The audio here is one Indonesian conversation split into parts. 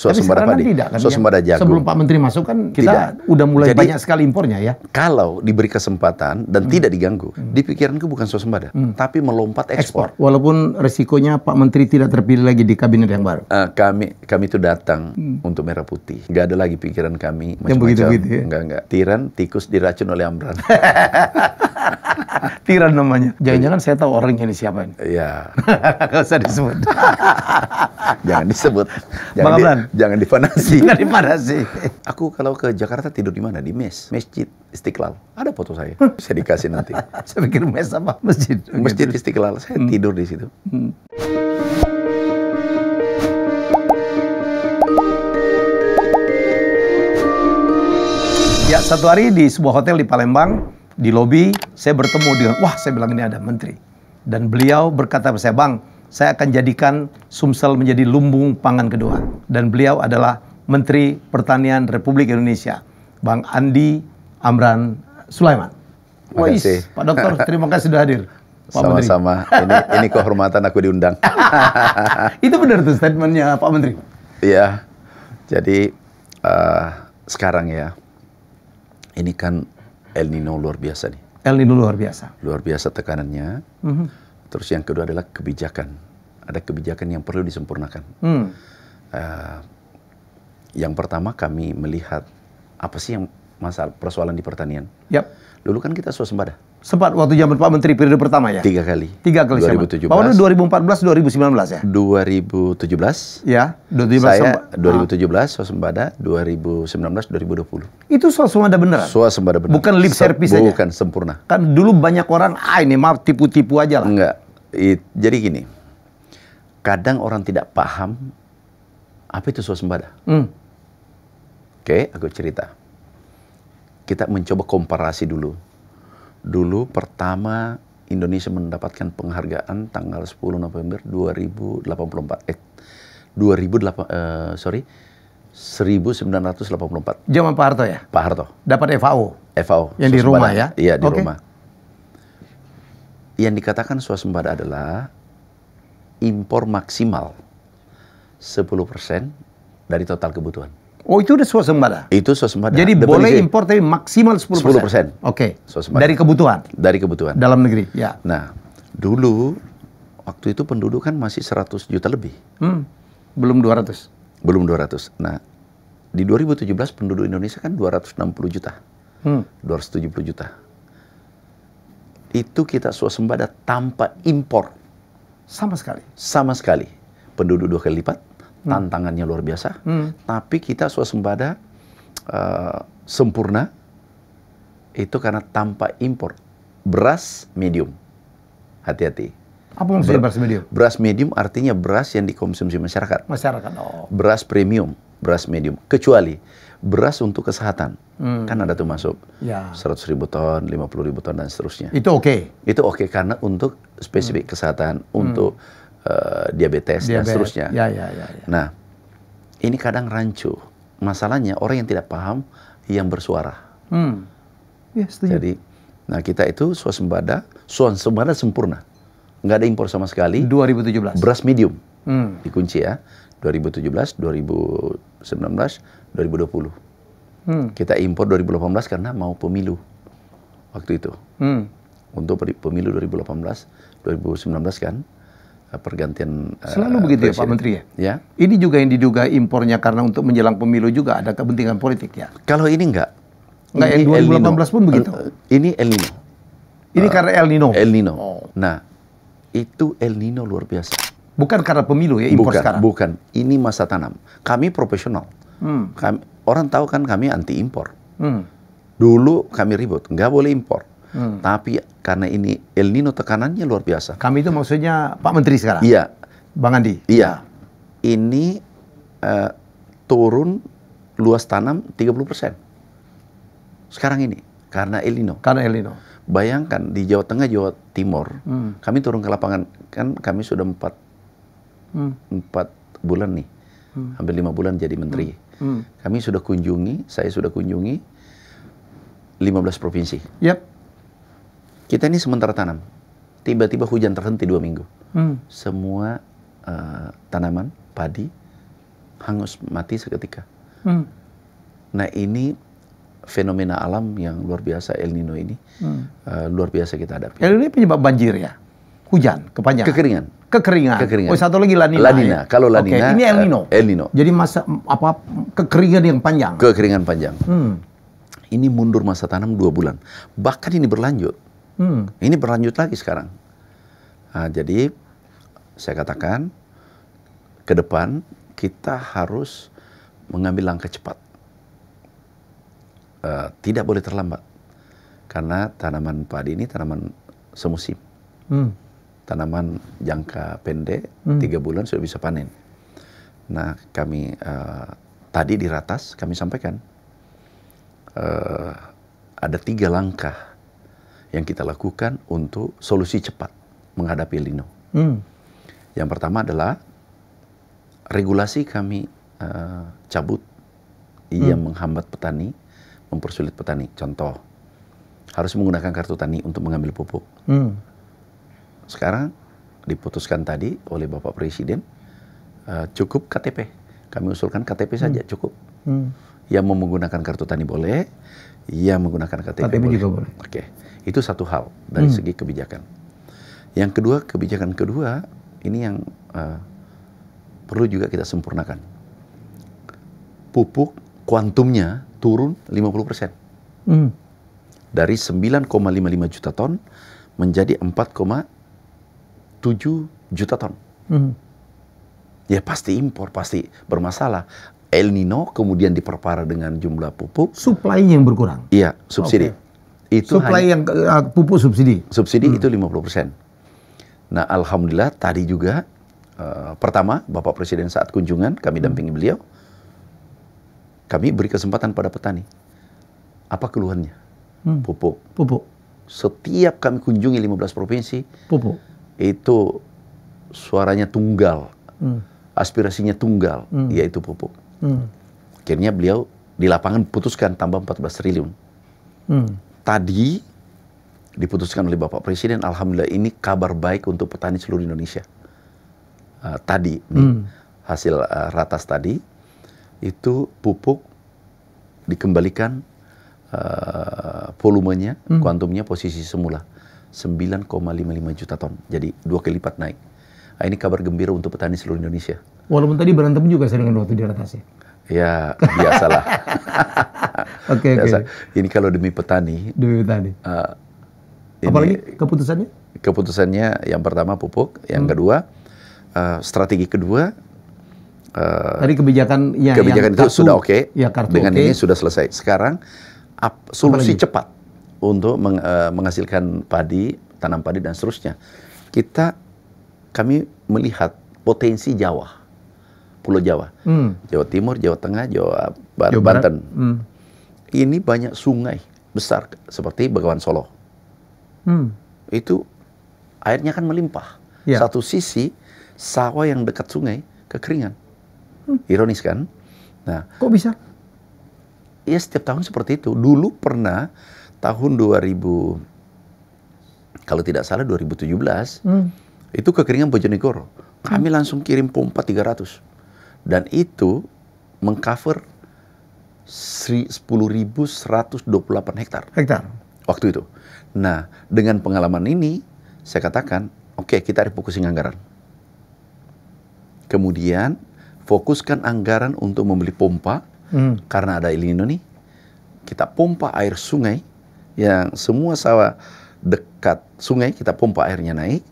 Swasembada padi. Tidak kan? Swasembada jagung. Sebelum Pak Menteri masuk kan kita udah mulai banyak sekali impornya ya. Kalau diberi kesempatan dan tidak diganggu, di pikiranku bukan swasembada, tapi melompat ekspor. Walaupun resikonya Pak Menteri tidak terpilih lagi di kabinet yang baru. Kami itu datang untuk merah putih. Nggak ada lagi pikiran kami yang begitu-begitu ya? Enggak. Tiran, tikus diracun oleh Amran. Tiran namanya. Jangan-jangan saya tahu orangnya ini siapa ini. Iya. Nggak usah disebut. Jangan disebut. Bang Amran. Jangan dipanasi. Jangan dipanasi. Aku kalau ke Jakarta tidur di mana? Di Masjid Istiqlal. Ada foto saya. Saya dikasih nanti. Saya pikir mes apa? Masjid. Masjid Istiqlal. Saya tidur di situ. Ya, satu hari di sebuah hotel di Palembang, di lobi, saya bertemu dengan, saya bilang ini ada menteri. Dan beliau berkata kepada saya, Bang, saya akan jadikan Sumsel menjadi lumbung pangan kedua. Dan beliau adalah Menteri Pertanian Republik Indonesia, Bang Andi Amran Sulaiman. Terima kasih. Pak Dokter, terima kasih sudah hadir. Sama-sama. Ini kehormatan aku diundang. Itu benar tuh statementnya Pak Menteri? Iya. Jadi sekarang ya, ini kan El Nino luar biasa nih. El Nino luar biasa. Luar biasa tekanannya. Terus yang kedua adalah kebijakan. Ada kebijakan yang perlu disempurnakan. Yang pertama kami melihat apa sih yang masalah persoalan di pertanian. Yap. Dulu kan kita swasembada. Sempat waktu zaman Pak Menteri periode pertama ya? 3 kali. 3 kali 2017. Pak Menteri 2014, 2019 ya? 2017. Ya, 2017. Saya 2017 swasembada, 2019, 2020. Itu swasembada beneran? Swasembada beneran. Bukan lip service saja? Bukan, sempurna. Kan dulu banyak orang, ini maaf tipu-tipu aja lah. Enggak. Jadi gini, kadang orang tidak paham apa itu swasembada. Oke, aku cerita. Kita mencoba komparasi dulu. Dulu pertama Indonesia mendapatkan penghargaan tanggal 10 November 1984. Zaman Pak Harto ya? Pak Harto. Dapat FAO? FAO. Yang di rumah ya? Iya, di rumah. Yang dikatakan swasembada adalah impor maksimal 10% dari total kebutuhan. Oh, itu udah swasembada? Itu swasembada. Jadi boleh impor tapi maksimal 10%? 10%. Oke. Swasembada. Dari kebutuhan? Dari kebutuhan. Dalam negeri, ya. Nah, dulu waktu itu penduduk kan masih 100 juta lebih. Belum 200? Belum 200. Nah, di 2017 penduduk Indonesia kan 260 juta. 270 juta. Itu kita swasembada tanpa impor. Sama sekali? Sama sekali. Penduduk 2 kali lipat. Tantangannya luar biasa, tapi kita swasembada sempurna itu karena tanpa impor. Beras medium, hati-hati. Apa maksudnya beras medium? Beras medium artinya beras yang dikonsumsi masyarakat. Masyarakat, oh. Beras premium, beras medium. Kecuali beras untuk kesehatan, kan ada tuh masuk 100.000 ton, 50.000 ton dan seterusnya. Itu oke? Itu oke karena untuk spesifik kesehatan, untuk diabetes dan seterusnya. Ya. Nah, ini kadang rancu. Masalahnya orang yang tidak paham yang bersuara. Ya, setuju. Jadi, nah kita itu swasembada sempurna. Nggak ada impor sama sekali. 2017. Beras medium. Dikunci ya. 2017, 2019, 2020. Kita impor 2018 karena mau pemilu waktu itu. Untuk pemilu 2018, 2019 kan. Pergantian selalu begitu presiden. Ya Pak Menteri ya? Ya. Ini juga yang diduga impornya karena untuk menjelang pemilu juga ada kepentingan politik ya? Kalau ini enggak. Enggak, yang 2018 pun begitu? Ini El Nino. Ini karena El Nino? El Nino. Oh. Nah, itu El Nino luar biasa. Bukan karena pemilu ya, impor sekarang? Bukan, ini masa tanam. Kami profesional. Orang tahu kan kami anti impor. Dulu kami ribut, nggak boleh impor. Tapi karena ini El Nino tekanannya luar biasa. Kami itu maksudnya Pak Menteri sekarang? Iya. Bang Andi? Iya. Ini turun luas tanam 30%. Sekarang ini, karena El Nino. Karena El Nino. Bayangkan di Jawa Tengah, Jawa Timur, kami turun ke lapangan, kan kami sudah 4 bulan nih. Hampir 5 bulan jadi menteri. Kami sudah kunjungi, saya sudah kunjungi 15 provinsi. Yap. Kita ini sementara tanam. Tiba-tiba hujan terhenti 2 minggu. Semua tanaman, padi, hangus mati seketika. Nah ini fenomena alam yang luar biasa, El Nino ini luar biasa kita hadapi. El Nino penyebab banjir ya? Hujan, kepanjangan? Kekeringan. Oh, satu lagi La Nina. La Nina. Ya? Kalau La Nina, ini El Nino. El Nino. Jadi masa kekeringan yang panjang. Kekeringan panjang. Ini mundur masa tanam 2 bulan. Bahkan ini berlanjut. Ini berlanjut lagi sekarang. Nah, jadi saya katakan ke depan kita harus mengambil langkah cepat. Tidak boleh terlambat. Karena tanaman padi ini tanaman semusim. Tanaman jangka pendek, 3 bulan sudah bisa panen. Nah, kami tadi di Ratas kami sampaikan ada 3 langkah yang kita lakukan untuk solusi cepat menghadapi El Nino. Yang pertama adalah regulasi kami cabut yang menghambat petani, mempersulit petani. Contoh, harus menggunakan kartu tani untuk mengambil pupuk. Sekarang diputuskan tadi oleh Bapak Presiden, cukup KTP. Kami usulkan KTP saja cukup. Yang mau menggunakan kartu tani boleh, yang menggunakan KTP boleh. Juga boleh. Oke, itu satu hal dari segi kebijakan. Yang kedua, kebijakan kedua, ini yang perlu juga kita sempurnakan. Pupuk kuantumnya turun 50%. Dari 9,55 juta ton menjadi 4,7 juta ton. Ya pasti impor, pasti bermasalah. El Nino kemudian diperparah dengan jumlah pupuk. Supply-nya yang berkurang? Iya, subsidi. Itu supply yang pupuk subsidi? Subsidi itu 50%. Nah, alhamdulillah tadi juga, pertama Bapak Presiden saat kunjungan, kami dampingi beliau, kami beri kesempatan pada petani. Apa keluhannya? Pupuk. Setiap kami kunjungi 15 provinsi, pupuk. Itu suaranya tunggal, aspirasinya tunggal, yaitu pupuk. Akhirnya beliau di lapangan putuskan tambah 14 triliun. Tadi diputuskan oleh Bapak Presiden, alhamdulillah ini kabar baik untuk petani seluruh Indonesia. Tadi nih, hasil Ratas tadi, itu pupuk dikembalikan volumenya, kuantumnya posisi semula 9,55 juta ton. Jadi 2 kali lipat naik. Nah, ini kabar gembira untuk petani seluruh Indonesia. Walaupun tadi berantem juga saya dengan waktu di Ratas ya? Ya, biasalah. Oke. Ini kalau demi petani. Demi petani. Apalagi keputusannya? Keputusannya yang pertama pupuk, yang kedua, strategi kedua, tadi kebijakan itu kartu, sudah oke. Ya, dengan ini sudah selesai. Sekarang solusi cepat untuk menghasilkan padi, tanam padi dan seterusnya. Kami melihat potensi Jawa, Pulau Jawa, Jawa Timur, Jawa Tengah, Jawa Banten. Ini banyak sungai besar seperti Bengawan Solo. Itu airnya kan melimpah. Satu sisi sawah yang dekat sungai kekeringan. Ironis kan? Nah, kok bisa? Ya setiap tahun seperti itu. Dulu pernah tahun 2000, kalau tidak salah 2017, itu kekeringan Bojonegoro. Kami langsung kirim pompa 300. Dan itu mengcover 10.128 hektar. Waktu itu. Nah, dengan pengalaman ini, saya katakan, oke, kita refocusing anggaran. Kemudian, fokuskan anggaran untuk membeli pompa, karena ada El Nino nih, kita pompa air sungai, yang semua sawah dekat sungai, kita pompa airnya naik.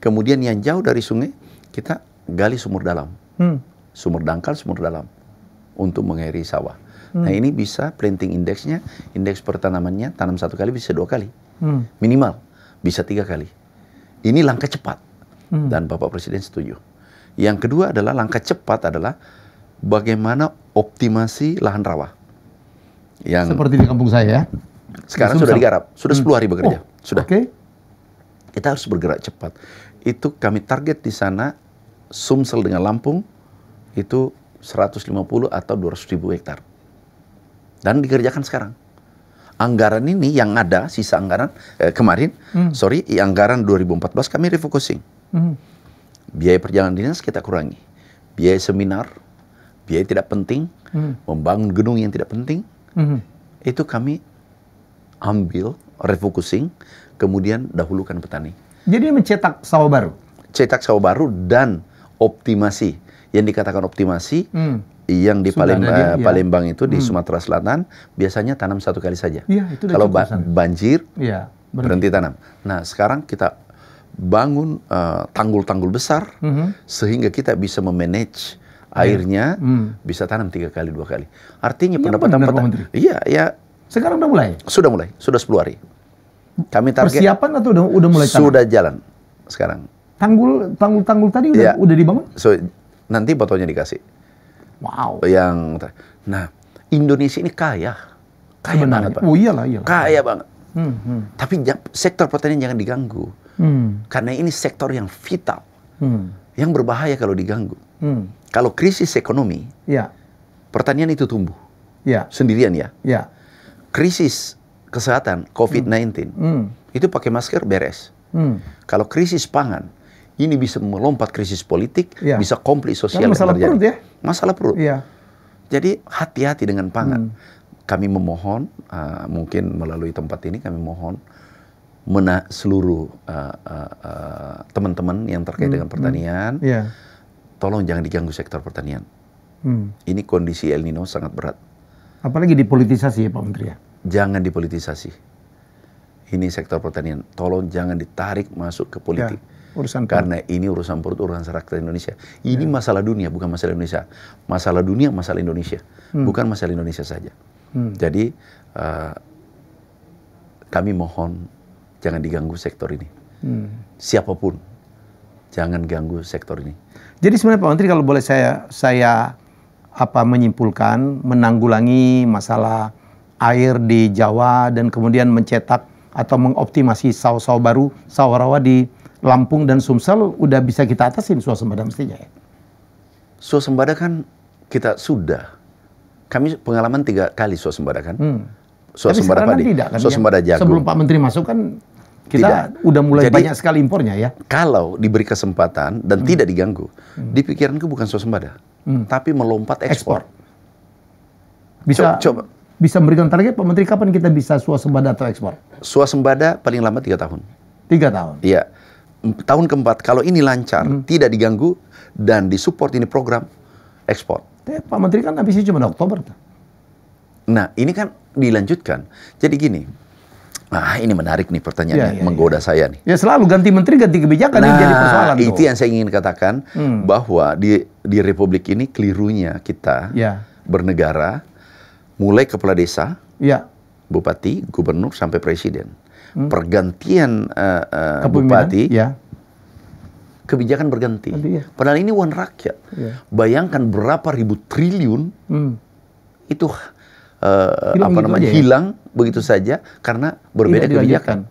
Kemudian yang jauh dari sungai, kita gali sumur dalam. Sumur dangkal, sumur dalam. Untuk mengairi sawah. Nah ini bisa planting indeksnya, indeks pertanamannya, tanam 1 kali bisa 2 kali. Minimal, bisa 3 kali. Ini langkah cepat. Dan Bapak Presiden setuju. Yang kedua adalah, langkah cepat adalah bagaimana optimasi lahan rawa. Yang seperti di kampung saya ya. Sekarang sudah digarap, sudah 10 hari bekerja. Sudah. Kita harus bergerak cepat. Itu kami target di sana, Sumsel dengan Lampung, itu 150 atau 200.000 hektar. Dan dikerjakan sekarang. Anggaran ini yang ada, sisa anggaran, kemarin, anggaran 2014 kami refocusing. Biaya perjalanan dinas kita kurangi. Biaya seminar, biaya tidak penting, membangun gedung yang tidak penting, itu kami ambil, refocusing, kemudian dahulukan petani. Jadi mencetak sawah baru? Cetak sawah baru dan optimasi. Yang dikatakan optimasi, yang di Palembang itu di Sumatera Selatan, biasanya tanam 1 kali saja. Ya, itu kalau banjir, ya, berhenti tanam. Nah, sekarang kita bangun tanggul-tanggul besar, sehingga kita bisa memanage airnya, bisa tanam 3 kali, 2 kali. Artinya pendapatan petani. Iya, ya. Sekarang udah mulai? Sudah mulai, sudah 10 hari. Kami target. Persiapan atau udah mulai tanam? Sudah jalan sekarang. Tanggul tadi udah dibangun? So, nanti fotonya dikasih. Wow. Nah, Indonesia ini kaya banget, Pak. Oh iyalah. Kaya banget. Tapi sektor pertanian jangan diganggu. Karena ini sektor yang vital, yang berbahaya kalau diganggu. Kalau krisis ekonomi, pertanian itu tumbuh sendirian ya. Krisis kesehatan COVID-19 itu pakai masker beres. Kalau krisis pangan, ini bisa melompat krisis politik, bisa konflik sosial yang terjadi. Perut ya? Masalah perut. Jadi hati-hati dengan pangan. Kami memohon, mungkin melalui tempat ini kami mohon seluruh teman-teman yang terkait dengan pertanian, tolong jangan diganggu sektor pertanian. Ini kondisi El Nino sangat berat. Apalagi dipolitisasi ya Pak Menteri ya? Jangan dipolitisasi. Ini sektor pertanian, tolong jangan ditarik masuk ke politik. Karena ini urusan perut, urusan rakyat Indonesia. Ini masalah dunia, bukan masalah Indonesia. Masalah dunia, masalah Indonesia. Bukan masalah Indonesia saja. Jadi, kami mohon jangan diganggu sektor ini. Siapapun, jangan ganggu sektor ini. Jadi sebenarnya Pak Menteri, kalau boleh saya menyimpulkan, menanggulangi masalah air di Jawa dan kemudian mencetak atau mengoptimasi sawah-sawah baru, sawah rawa di Lampung dan Sumsel udah bisa kita atasin swasembada mestinya ya? Swasembada kan kita sudah. Kami pengalaman 3 kali swasembada kan. Swasembada padi, kan swasembada jagung. Sebelum Pak Menteri masuk kan kita udah mulai banyak sekali impornya ya. Kalau diberi kesempatan dan tidak diganggu, di pikiranku bukan swasembada, tapi melompat ekspor. Bisa memberikan target Pak Menteri kapan kita bisa swasembada atau ekspor? Swasembada paling lama 3 tahun. 3 tahun? Iya. Tahun keempat, kalau ini lancar, tidak diganggu, dan disupport ini program, ekspor. Pak Menteri kan habisnya cuma Oktober. Nah, ini kan dilanjutkan. Jadi gini, ini menarik nih pertanyaannya, menggoda saya nih. Ya selalu ganti menteri, ganti kebijakan, ini jadi persoalan. Itu yang saya ingin katakan, bahwa di Republik ini kelirunya kita bernegara, mulai kepala desa, bupati, gubernur, sampai presiden. Pergantian bupati, kebijakan berganti. Padahal ini uang rakyat. Bayangkan berapa ribu triliun itu hilang begitu saja karena berbeda kebijakan.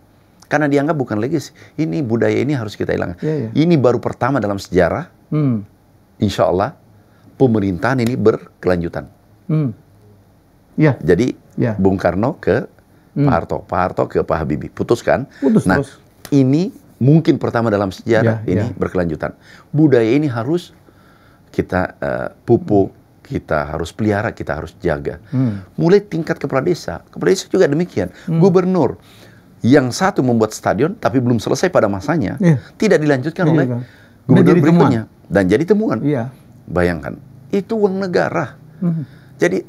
Karena dianggap bukan legacy. Ini budaya ini harus kita hilangkan. Ini baru pertama dalam sejarah. Insya Allah pemerintahan ini berkelanjutan. Jadi Bung Karno ke Pak Harto ke Pak Habibie, putuskan. Terus. Ini mungkin pertama dalam sejarah ini berkelanjutan. Budaya ini harus kita pupuk, kita harus pelihara, kita harus jaga. Mulai tingkat kepala desa juga demikian. Gubernur yang satu membuat stadion tapi belum selesai pada masanya, tidak dilanjutkan oleh gubernur berikutnya dan jadi temuan. Bayangkan, itu uang negara. Jadi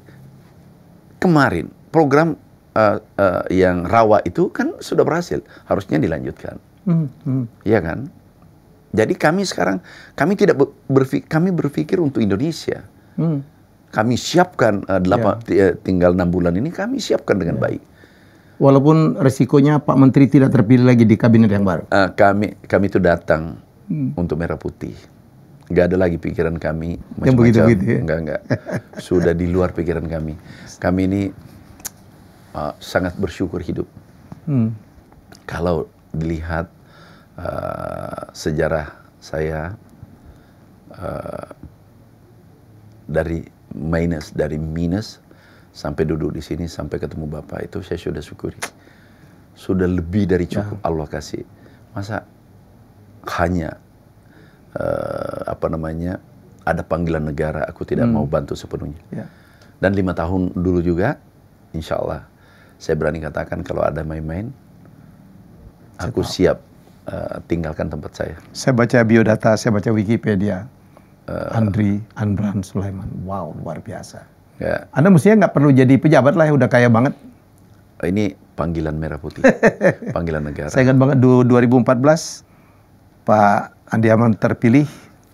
kemarin program yang rawa itu kan sudah berhasil, harusnya dilanjutkan. Iya kan? Jadi kami sekarang kami berpikir untuk Indonesia. Kami siapkan tinggal 6 bulan ini kami siapkan dengan baik. Walaupun resikonya Pak Menteri tidak terpilih lagi di kabinet yang baru. Kami itu datang untuk merah putih. Nggak ada lagi pikiran kami yang begitu-begitu ya? Enggak. Sudah di luar pikiran kami. Kami ini sangat bersyukur hidup. Kalau dilihat sejarah saya dari minus sampai duduk di sini sampai ketemu Bapak, itu saya sudah syukuri. Sudah lebih dari cukup Allah kasih. Masa hanya ada panggilan negara, aku tidak mau bantu sepenuhnya. Ya. Dan 5 tahun dulu juga, insya Allah, saya berani katakan kalau ada main-main, aku siap tinggalkan tempat saya. Saya baca biodata, saya baca Wikipedia. Andri Anbran Sulaiman. Wow, luar biasa. Ya. Anda mestinya nggak perlu jadi pejabat lah, ya udah kaya banget. Ini panggilan merah putih, panggilan negara. Saya ingat banget 2014, Pak Andi Aman terpilih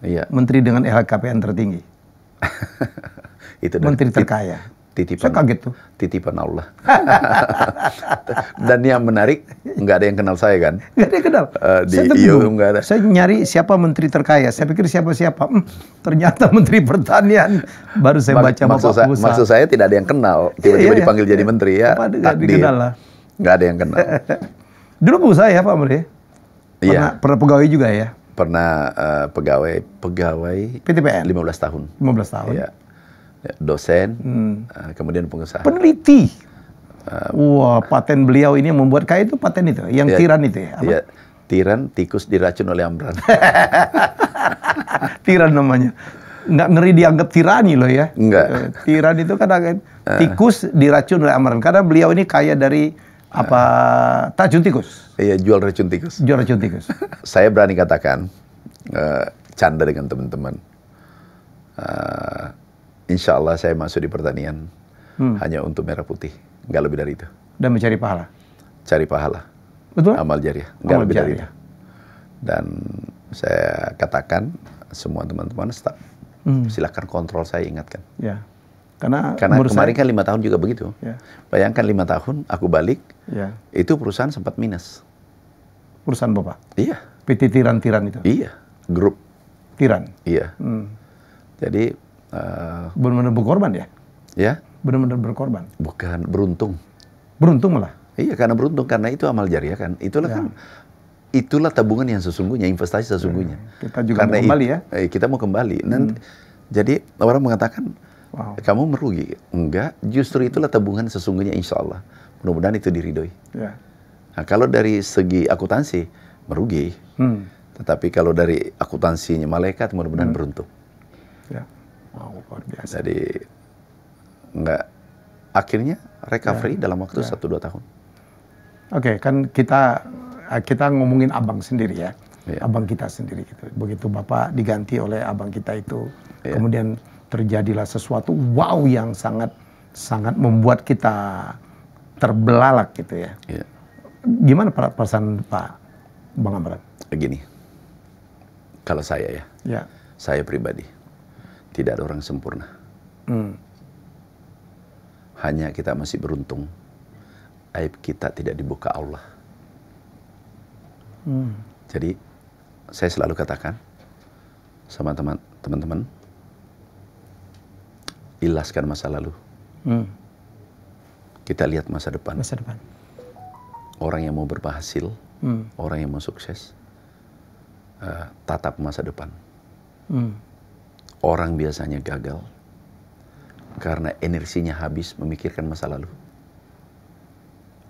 Iya. menteri dengan LHKPN tertinggi. Itu Menteri terkaya. titipan, Saya kaget tuh. titipan Allah. Dan yang menarik, nggak ada yang kenal saya kan? Nggak ada yang kenal. Di Saya IO bingung. nggak ada. Saya nyari siapa menteri terkaya. Saya pikir siapa-siapa. Ternyata menteri pertanian. Baru saya baca Bapak Musa. Maksud saya tidak ada yang kenal. Tiba-tiba dipanggil jadi menteri ya. Apa, nggak Takdir. dikenal lah. Nggak ada yang kenal. Dulu pengusaha ya Pak Menteri? Iya. Pernah pegawai juga ya? Pernah pegawai PTPN? 15 tahun. 15 tahun. Iya. Dosen, kemudian pengusaha. Peneliti. Wah, paten beliau ini yang membuat kaya itu paten itu, yang Iya. tiran itu ya? Apa? Iya, tiran tikus diracun oleh Amran. Tiran namanya. Nggak ngeri dianggap tirani loh ya. Enggak. Tiran itu kan tikus diracun oleh Amran. Karena beliau ini kaya dari racun tikus. Iya, jual racun tikus. Jual racun tikus. Saya berani katakan, canda dengan teman-teman. Insya Allah saya masuk di pertanian hanya untuk merah putih, nggak lebih dari itu. Dan mencari pahala. Cari pahala, Betul? amal jariah, nggak Amal lebih dari jariah. itu. Dan saya katakan semua teman-teman staf, silakan kontrol saya, ingatkan. Ya. Karena Kemarin saya, kan 5 tahun juga begitu. Ya. Bayangkan 5 tahun aku balik, Ya. itu perusahaan sempat minus. Perusahaan Bapak. Iya, PT Tiran-Tiran itu. iya, grup, Tiran. iya. Jadi Benar-benar berkorban ya? ya, Benar-benar berkorban. bukan beruntung. Beruntung malah. Iya, karena beruntung, karena itu amal jariah kan. Itulah tabungan yang sesungguhnya, investasi sesungguhnya. Kita juga mau kembali ya. Kita mau kembali. Jadi orang mengatakan, Wow. kamu merugi. Enggak, justru itulah tabungan sesungguhnya, insya Allah. Mudah-mudahan itu diridhoi. Ya. Nah, kalau dari segi akuntansi, merugi. Tetapi kalau dari akuntansinya malaikat, mudah-mudahan beruntung. Ya. Wow, luar biasa. Jadi, enggak, akhirnya recovery dalam waktu 1-2 tahun. Oke, kan kita ngomongin abang sendiri ya. Iya. Abang kita sendiri gitu. Begitu Bapak diganti oleh abang kita itu, Iya. kemudian terjadilah sesuatu wow yang sangat membuat kita terbelalak gitu ya. Iya. Gimana perasaan Pak Bang Amran? Begini, kalau saya ya, Ya. saya pribadi, tidak ada orang sempurna. Hanya kita masih beruntung, aib kita tidak dibuka Allah. Jadi, saya selalu katakan sama teman-teman, ilaskan masa lalu. Kita lihat masa depan. Masa depan. Orang yang mau berhasil, orang yang mau sukses, tatap masa depan. Orang biasanya gagal karena energinya habis memikirkan masa lalu.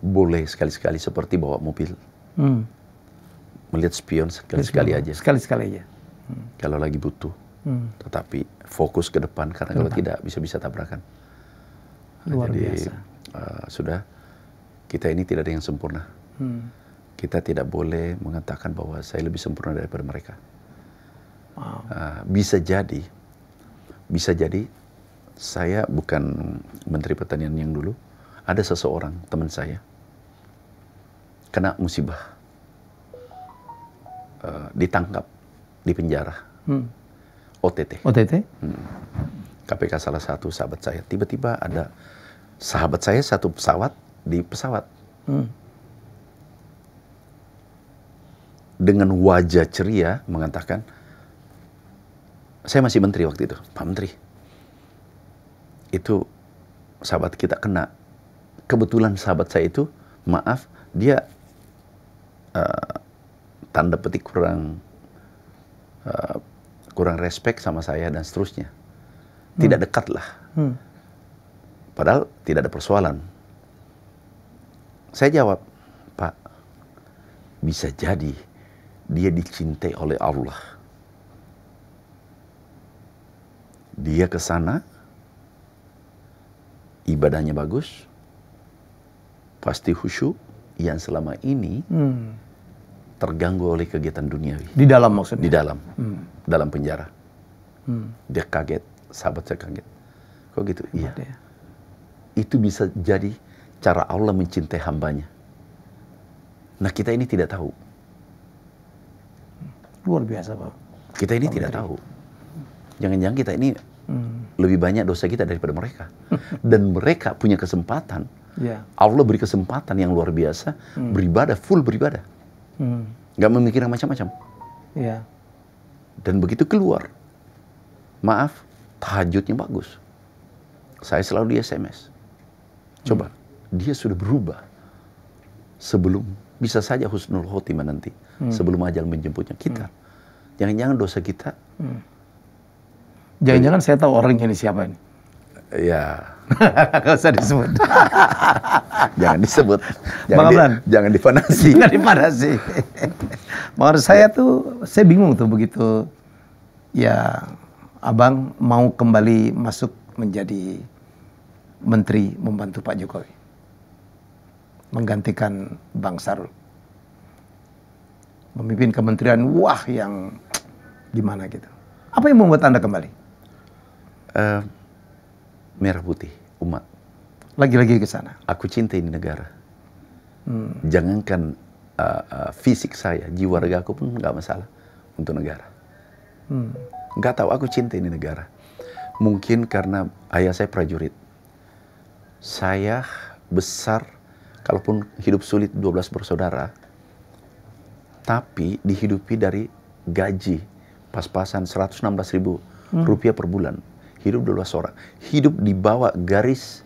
Boleh sekali-sekali seperti bawa mobil, melihat spion sekali-sekali aja. Sekali-sekali aja. Kalau lagi butuh, tetapi fokus ke depan karena kalau tidak bisa-bisa tabrakan. Luar Jadi biasa. sudah, kita ini tidak ada yang sempurna. Kita tidak boleh mengatakan bahwa saya lebih sempurna daripada mereka. Wow. Bisa jadi saya bukan Menteri Pertanian yang dulu, ada seseorang teman saya kena musibah, ditangkap, di penjara, OTT. OTT? KPK salah satu sahabat saya, tiba-tiba ada sahabat saya satu pesawat di pesawat dengan wajah ceria mengatakan, saya masih menteri waktu itu, Pak Menteri, itu sahabat kita kena. Kebetulan sahabat saya itu, maaf, dia tanda petik kurang respect sama saya dan seterusnya. Tidak dekat lah. Padahal tidak ada persoalan. Saya jawab, Pak, bisa jadi dia dicintai oleh Allah. Dia ke sana, ibadahnya bagus, pasti khusyuk, yang selama ini terganggu oleh kegiatan duniawi. Di dalam maksudnya? Di dalam penjara. Dia kaget, sahabat saya kaget. Kok gitu? Iya. Itu bisa jadi cara Allah mencintai hambanya. Nah, kita ini tidak tahu. Luar biasa, Pak. Kita ini tidak tahu. Jangan-jangan kita ini lebih banyak dosa kita daripada mereka. Dan mereka punya kesempatan. Allah beri kesempatan yang luar biasa, beribadah, full beribadah. Nggak memikirkan macam-macam. Dan begitu keluar, maaf, tahajudnya bagus. Saya selalu di SMS. Coba, dia sudah berubah. Sebelum, bisa saja husnul khotimah nanti. Sebelum ajal menjemputnya kita. Jangan-jangan dosa kita. Jangan-jangan saya tahu orangnya ini siapa ini. Ya. Nggak usah disebut. Jangan disebut. Jangan dipanasi. Jangan dipanasi. Menurut saya tuh, saya bingung tuh begitu. Ya, abang mau kembali masuk menjadi menteri membantu Pak Jokowi. Menggantikan Bang Sarul. Memimpin kementerian, wah yang gimana gitu. Apa yang membuat Anda kembali? Merah putih, umat. Lagi-lagi ke sana. Aku cinta ini negara. Jangankan fisik saya, jiwa raga aku pun nggak masalah untuk negara. Nggak tahu, aku cinta ini negara. Mungkin karena ayah saya prajurit. Saya besar, kalaupun hidup sulit 12 bersaudara, tapi dihidupi dari gaji pas-pasan 116.000 rupiah per bulan. Hidup 12 orang. Hidup di bawah garis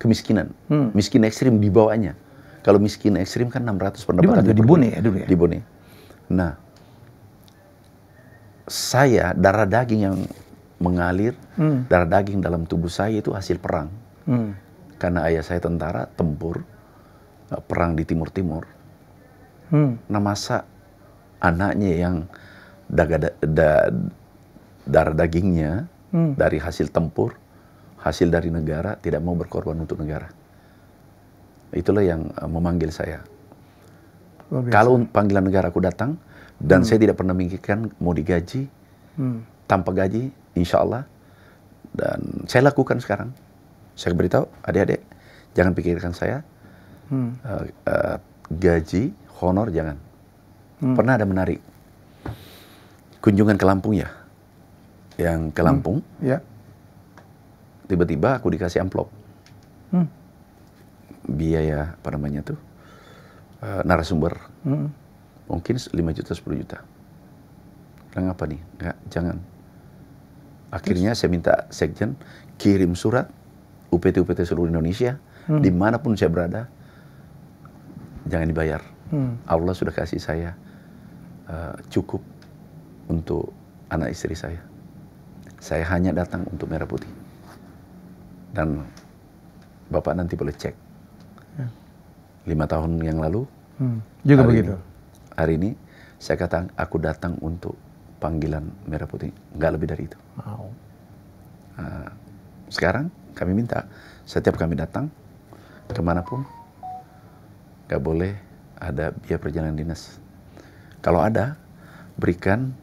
kemiskinan. Miskin ekstrim di bawahnya. Kalau miskin ekstrim kan 600 pendapatan. Di Bone ya dulu ya? Di Bone. Nah, saya darah daging yang mengalir, darah daging dalam tubuh saya itu hasil perang. Karena ayah saya tentara, tempur, perang di Timur-Timur. Nah, masa anaknya yang darah dagingnya dari hasil tempur, hasil dari negara, tidak mau berkorban untuk negara. Itulah yang memanggil saya. Kalau panggilan negara aku datang, dan saya tidak pernah memikirkan mau digaji, tanpa gaji, insya Allah. Dan saya lakukan sekarang. Saya beritahu, adik-adik, jangan pikirkan saya. Gaji, honor, jangan. Pernah ada menarik. Kunjungan ke Lampung ya. Yang ke Lampung, tiba-tiba aku dikasih amplop. Biaya, apa namanya tuh, narasumber. Mungkin 5 juta, 10 juta. Bilang apa nih? Enggak, jangan. Akhirnya saya minta sekjen kirim surat, UPT-UPT seluruh Indonesia, dimanapun saya berada, jangan dibayar. Allah sudah kasih saya cukup untuk anak istri saya. Saya hanya datang untuk merah putih. Dan Bapak nanti boleh cek. 5 tahun yang lalu, juga begitu. Hari ini saya katakan aku datang untuk panggilan merah putih, nggak lebih dari itu. Sekarang kami minta setiap kami datang kemanapun, nggak boleh ada biaya perjalanan dinas. Kalau ada, berikan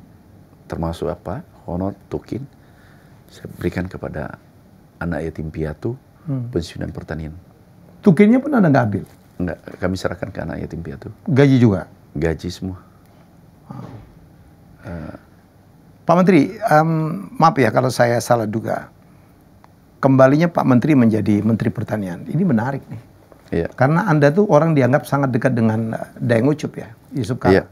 termasuk apa, honor, tukin, saya berikan kepada anak yatim piatu, pensiunan pertanian. Tukinnya pun Anda nggak ambil? Enggak, kami serahkan ke anak yatim piatu. Gaji juga? Gaji semua. Pak Menteri, maaf ya kalau saya salah duga. Kembalinya Pak Menteri menjadi Menteri Pertanian, ini menarik nih. Iya. Karena Anda tuh orang dianggap sangat dekat dengan Daeng Ucup ya, Yusuf Kala. Iya.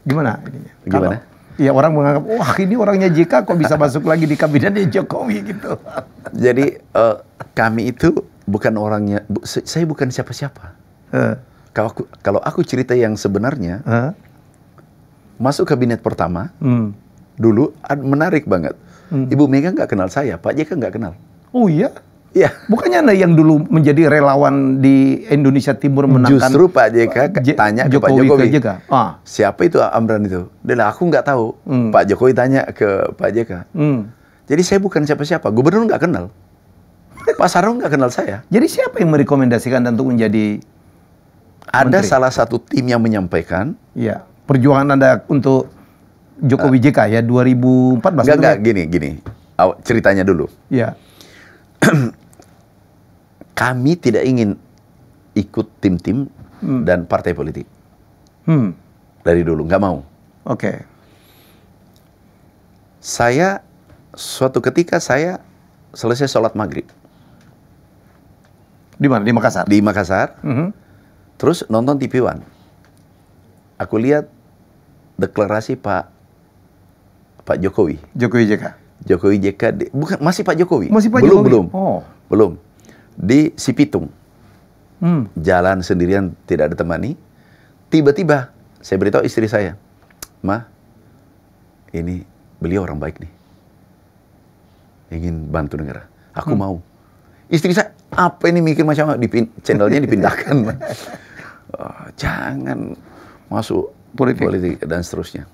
Gimana ininya? Gimana? Iya, orang menganggap, wah ini orangnya JK kok bisa masuk lagi di kabinetnya Jokowi gitu. Jadi kami itu bukan orangnya, saya bukan siapa-siapa. Kalau aku cerita yang sebenarnya, masuk kabinet pertama, dulu menarik banget. Ibu Mega nggak kenal saya, Pak JK nggak kenal. Oh iya? Iya. Bukannya Anda yang dulu menjadi relawan di Indonesia Timur menangkan Justru Pak JK tanya ke Pak Jokowi. ke JK. Siapa itu Amran itu? Dia bilang, aku nggak tahu. Pak Jokowi tanya ke Pak JK. Jadi saya bukan siapa-siapa. Gubernur nggak kenal. Pak Sarno nggak kenal saya. Jadi siapa yang merekomendasikan Anda untuk menjadi Ada menteri? salah satu tim yang menyampaikan. Ya, perjuangan Anda untuk Jokowi JK ya 2014. Enggak, gini. Ceritanya dulu. Ya. Kami tidak ingin ikut tim-tim dan partai politik. Dari dulu, nggak mau. Oke. Suatu ketika saya selesai sholat maghrib. Di mana? Di Makassar? Di Makassar. Terus nonton TV One. Aku lihat deklarasi Pak Jokowi. Jokowi JK. Jokowi JK, bukan, masih Pak Jokowi. Masih Pak belum, Jokowi? Belum. Di Sipitung. Jalan sendirian, tidak ditemani. Tiba-tiba, saya beritahu istri saya, Ma, ini beliau orang baik nih. Ingin bantu negara. Aku mau. Istri saya, apa ini mikir macam channelnya dipindahkan. Jangan masuk politik dan seterusnya.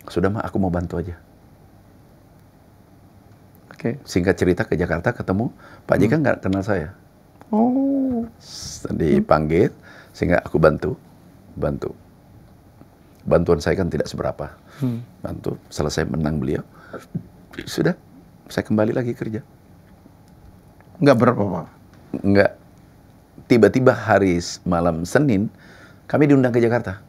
Sudah, Ma, aku mau bantu aja. Singkat cerita ke Jakarta ketemu Pak JK nggak kenal saya. Dipanggil sehingga aku bantu. Bantuan saya kan tidak seberapa. Bantu, selesai menang beliau. Sudah, saya kembali lagi kerja. Nggak berapa, Pak? Nggak. Tiba-tiba hari malam Senin kami diundang ke Jakarta.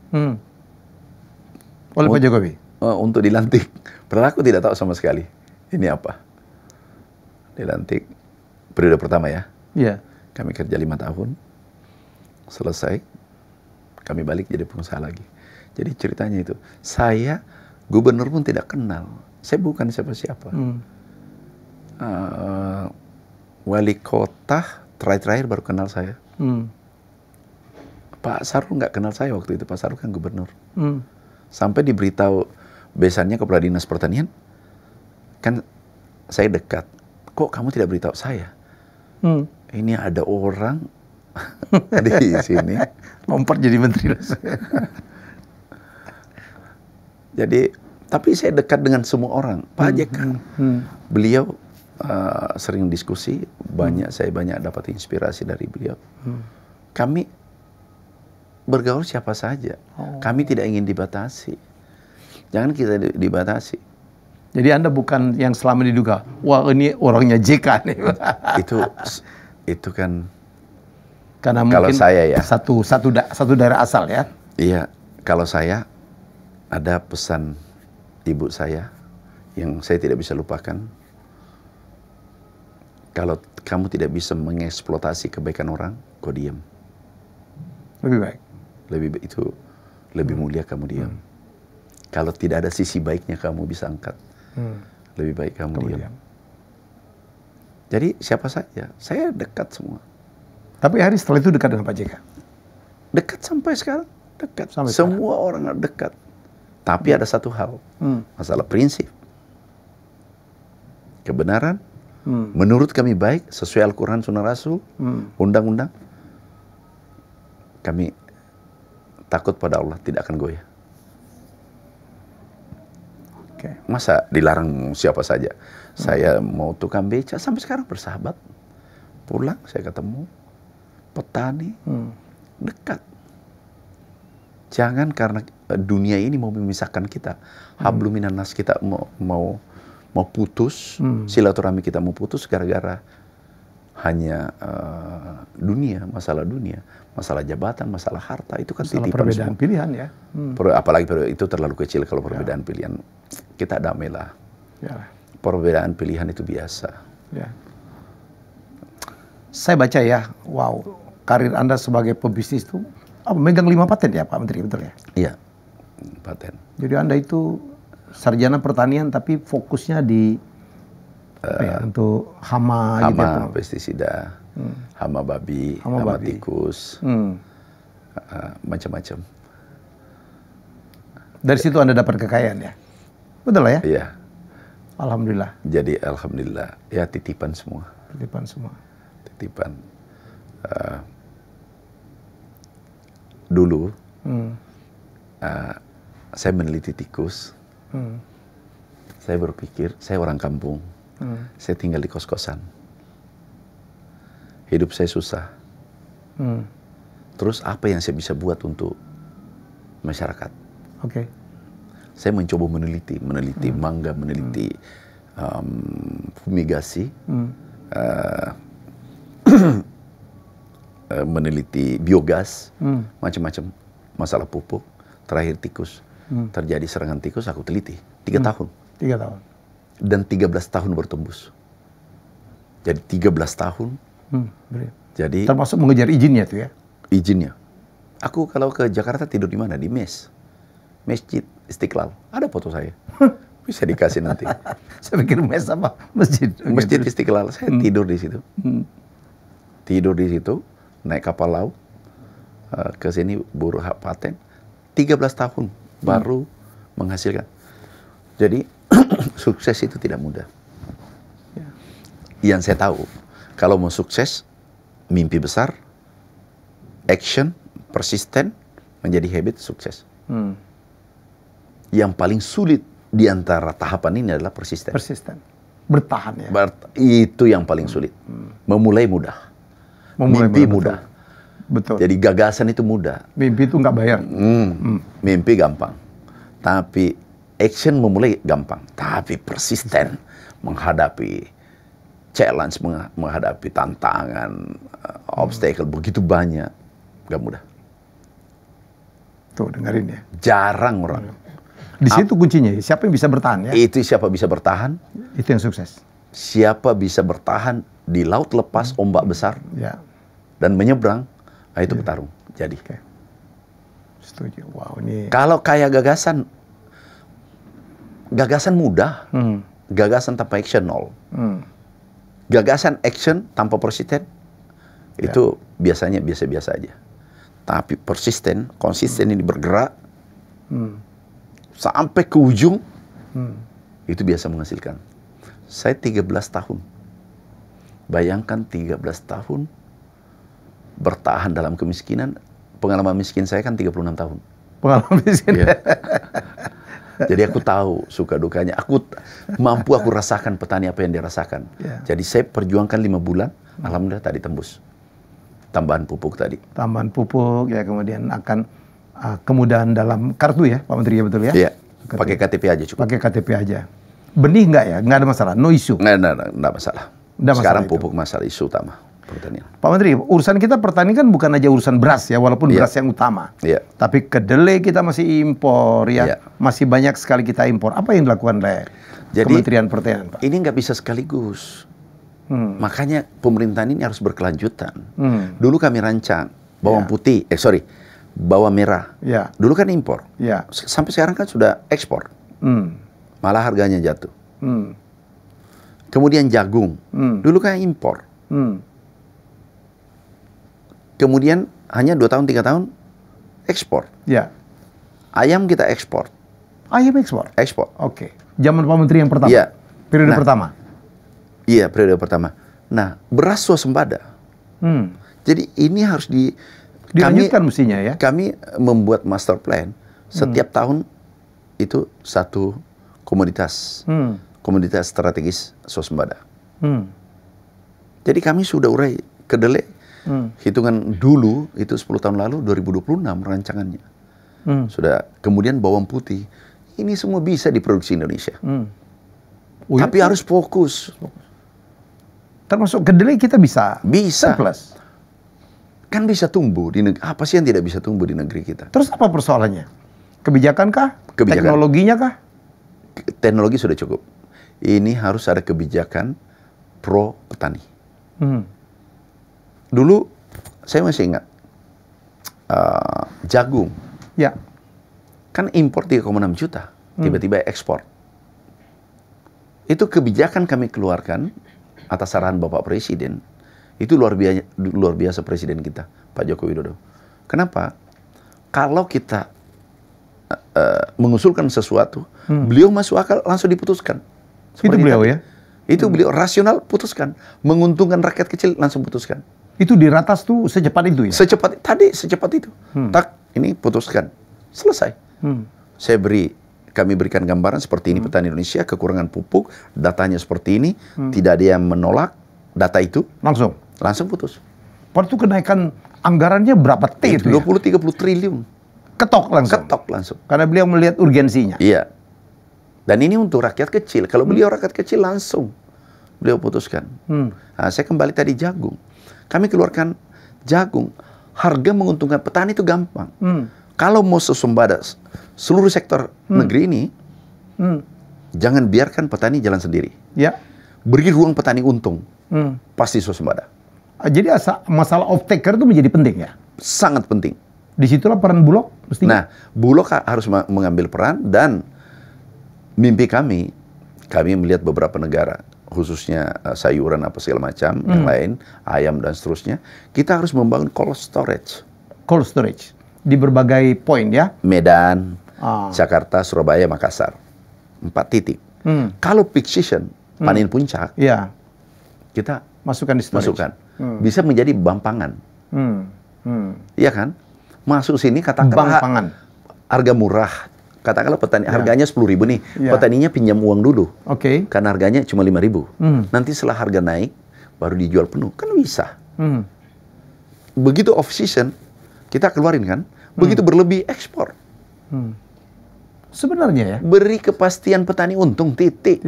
Oleh Pak Jokowi? Untuk dilantik. Padahal aku tidak tahu sama sekali ini apa. Dilantik periode pertama ya. Iya. Kami kerja 5 tahun. Selesai. Kami balik jadi pengusaha lagi. Jadi ceritanya itu. Saya gubernur pun tidak kenal. Saya bukan siapa-siapa. Wali kota terakhir baru kenal saya. Pak Sarno nggak kenal saya waktu itu. Pak Sarno kan gubernur. Sampai diberitahu besannya Kepala Dinas Pertanian. Kan saya dekat. Kok kamu tidak beritahu saya? Ini ada orang di sini. Lompat jadi menteri. Jadi, tapi saya dekat dengan semua orang. Pak JK, beliau sering diskusi, saya banyak dapat inspirasi dari beliau. Kami bergaul siapa saja. Kami tidak ingin dibatasi. Jangan kita dibatasi. Jadi Anda bukan yang selama diduga, wah ini orangnya JK nih. Itu kan. Karena kalau mungkin saya ya. Satu daerah asal ya. Iya, kalau saya ada pesan ibu saya yang saya tidak bisa lupakan. Kalau kamu tidak bisa mengeksploitasi kebaikan orang, kau diam. Lebih baik. Lebih mulia kamu diam. Kalau tidak ada sisi baiknya kamu bisa angkat. Lebih baik kamu diam. Jadi siapa saja, saya dekat semua. Tapi hari setelah itu dekat dengan Pak JK? Dekat sampai sekarang, dekat. Sampai semua orang dekat. Tapi ada satu hal, masalah prinsip. Kebenaran, menurut kami baik, sesuai Al-Quran, Sunnah Rasul, undang-undang. Kami takut pada Allah, tidak akan goyah. Masa dilarang siapa saja? Saya mau tukang beca, sampai sekarang bersahabat. Pulang, saya ketemu. Petani, dekat. Jangan karena dunia ini mau memisahkan kita. Hablum minan nas, kita mau putus, silaturahmi kita mau putus gara-gara hanya dunia, masalah jabatan, masalah harta, itu kan masalah titipan perbedaan semua. Pilihan ya. Apalagi itu terlalu kecil kalau perbedaan pilihan. Kita damailah. Ya. Perbedaan pilihan itu biasa. Ya. Saya baca ya, wow, karir Anda sebagai pebisnis itu megang 5 paten ya Pak Menteri, betul ya? Iya, paten. Jadi Anda itu sarjana pertanian tapi fokusnya di untuk hama gitu ya, pestisida, hama babi, hama tikus, macam-macam. Dari situ Anda dapat kekayaan ya? Betul lah ya? Iya. Alhamdulillah. Jadi alhamdulillah, ya titipan semua. Titipan semua. kutipan. Dulu saya meneliti tikus. Saya berpikir, saya orang kampung. Saya tinggal di kos-kosan. Hidup saya susah. Terus apa yang saya bisa buat untuk masyarakat? Oke. Saya mencoba meneliti mangga, meneliti fumigasi, meneliti biogas, macam-macam masalah pupuk. Terakhir tikus, terjadi serangan tikus, aku teliti 3 tahun. 3 tahun. Dan 13 tahun bertembus. Jadi 13 tahun. Jadi termasuk mengejar izinnya tuh ya? Izinnya. Aku kalau ke Jakarta tidur di mana? Di mes. Masjid Istiqlal. Ada foto saya. Bisa dikasih nanti. Saya pikir mes apa? Masjid. Masjid Istiqlal. Saya tidur di situ. Tidur di situ, naik kapal laut, ke sini buruh hak paten. 13 tahun baru menghasilkan. Jadi sukses itu tidak mudah. Yang saya tahu, kalau mau sukses, mimpi besar, action, persisten, menjadi habit, sukses. Yang paling sulit di antara tahapan ini adalah persisten. Persisten. Bertahan ya. Itu yang paling sulit. Memulai mudah. Mimpi mudah. Betul. Jadi gagasan itu mudah. Mimpi itu nggak bayar. Mimpi gampang. Tapi action memulai gampang. Tapi persisten menghadapi challenge, menghadapi tantangan, obstacle begitu banyak. Gak mudah. Tuh dengerin ya. Jarang orang. Di situ kuncinya. Siapa yang bisa bertahan ya? Itu siapa bisa bertahan. Itu yang sukses. Siapa bisa bertahan di laut lepas ombak besar. Ya. Dan menyeberang. Nah, itu petarung. Jadi. Oke. Setuju. Wow, ini. Kalau kayak gagasan mudah. Gagasan tanpa action nol. Gagasan action tanpa persisten itu biasanya biasa-biasa aja. Tapi persisten, konsisten ini bergerak sampai ke ujung, itu biasa menghasilkan. Saya 13 tahun. Bayangkan 13 tahun bertahan dalam kemiskinan. Pengalaman miskin saya kan 36 tahun. Pengalaman miskin. Ya. Jadi aku tahu suka dukanya. Aku rasakan petani apa yang dia rasakan. Jadi saya perjuangkan 5 bulan. Alhamdulillah tadi tembus. Tambahan pupuk tadi. Tambahan pupuk ya, kemudian akan kemudahan dalam kartu ya Pak Menteri ya, betul ya? Iya. Pakai KTP aja cukup. Pakai KTP aja. Benih nggak ya? Nggak ada masalah. No issue. Nggak masalah. Sekarang pupuk masalah isu utama pertanian. Pak Menteri, urusan kita pertanian kan bukan aja urusan beras ya, walaupun beras yang utama. Tapi kedelai kita masih impor ya. Masih banyak sekali kita impor. Apa yang dilakukan oleh Kementerian Pertanian, Pak? Ini nggak bisa sekaligus. Makanya pemerintahan ini harus berkelanjutan. Dulu kami rancang bawang putih, bawang merah. Dulu kan impor. Sampai sekarang kan sudah ekspor. Malah harganya jatuh. Kemudian jagung. Dulu kan impor. Kemudian hanya 2 tahun, 3 tahun ekspor. Ayam kita ekspor. Ayam ekspor? Ekspor. Oke. Zaman Pak Menteri yang pertama? Periode pertama? Iya, periode pertama. Nah, beras swasembada. Jadi ini harus dilanjutkan mestinya ya? Kami membuat master plan. Setiap tahun itu satu komoditas. Komoditas strategis swasembada. Jadi kami sudah urai kedelai. Hitungan dulu itu 10 tahun lalu 2026 rancangannya. Sudah. Kemudian bawang putih. Ini semua bisa diproduksi Indonesia. Tapi harus fokus. Termasuk kedelai kita bisa? Bisa. Surplus. Kan bisa tumbuh di negeri. Apa sih yang tidak bisa tumbuh di negeri kita? Terus apa persoalannya? Kebijakan kah? Kebijakan. Teknologinya kah? Teknologi sudah cukup. Ini harus ada kebijakan pro petani. Dulu saya masih ingat jagung. Kan impor 3,6 juta. Tiba-tiba ekspor. Itu kebijakan kami keluarkan atas arahan Bapak Presiden. Itu luar biasa Presiden kita, Pak Joko Widodo. Kenapa? Kalau kita mengusulkan sesuatu, beliau masuk akal langsung diputuskan. Itu beliau ya? Itu beliau rasional putuskan, menguntungkan rakyat kecil langsung putuskan. Itu di ratas tuh secepat itu ya? Secepat itu. Tak, ini putuskan. Selesai. Kami berikan gambaran seperti ini petani Indonesia, kekurangan pupuk, datanya seperti ini, tidak ada yang menolak data itu. Langsung putus. Waktu kenaikan anggarannya berapa T itu 20-30 triliun. Ketok langsung. Karena beliau melihat urgensinya. Iya. Dan ini untuk rakyat kecil. Kalau beliau rakyat kecil langsung beliau putuskan. Nah, saya kembali tadi jagung. Kami keluarkan jagung. Harga menguntungkan petani itu gampang. Kalau mau swasembada seluruh sektor negeri ini, jangan biarkan petani jalan sendiri. Ya. Beri ruang petani untung. Pasti swasembada. Jadi masalah off-taker itu menjadi penting ya? Sangat penting. Disitulah peran Bulog mestinya. Nah, Bulog harus mengambil peran, dan mimpi kami melihat beberapa negara, khususnya sayuran apa segala macam, yang lain, ayam dan seterusnya, kita harus membangun cold storage. Cold storage di berbagai poin ya? Medan, Jakarta, Surabaya, Makassar. 4 titik. Kalau peak season, panen puncak, kita masukkan di storage. Bisa menjadi bank pangan. Iya kan? Masuk sini katakanlah harga murah. Katakanlah petani harganya 10.000 nih. Petaninya pinjam uang dulu. Karena harganya cuma 5.000. Nanti setelah harga naik baru dijual penuh. Kan bisa. Begitu off season kita keluarin kan. Begitu berlebih ekspor. Sebenarnya ya. Beri kepastian petani untung titik.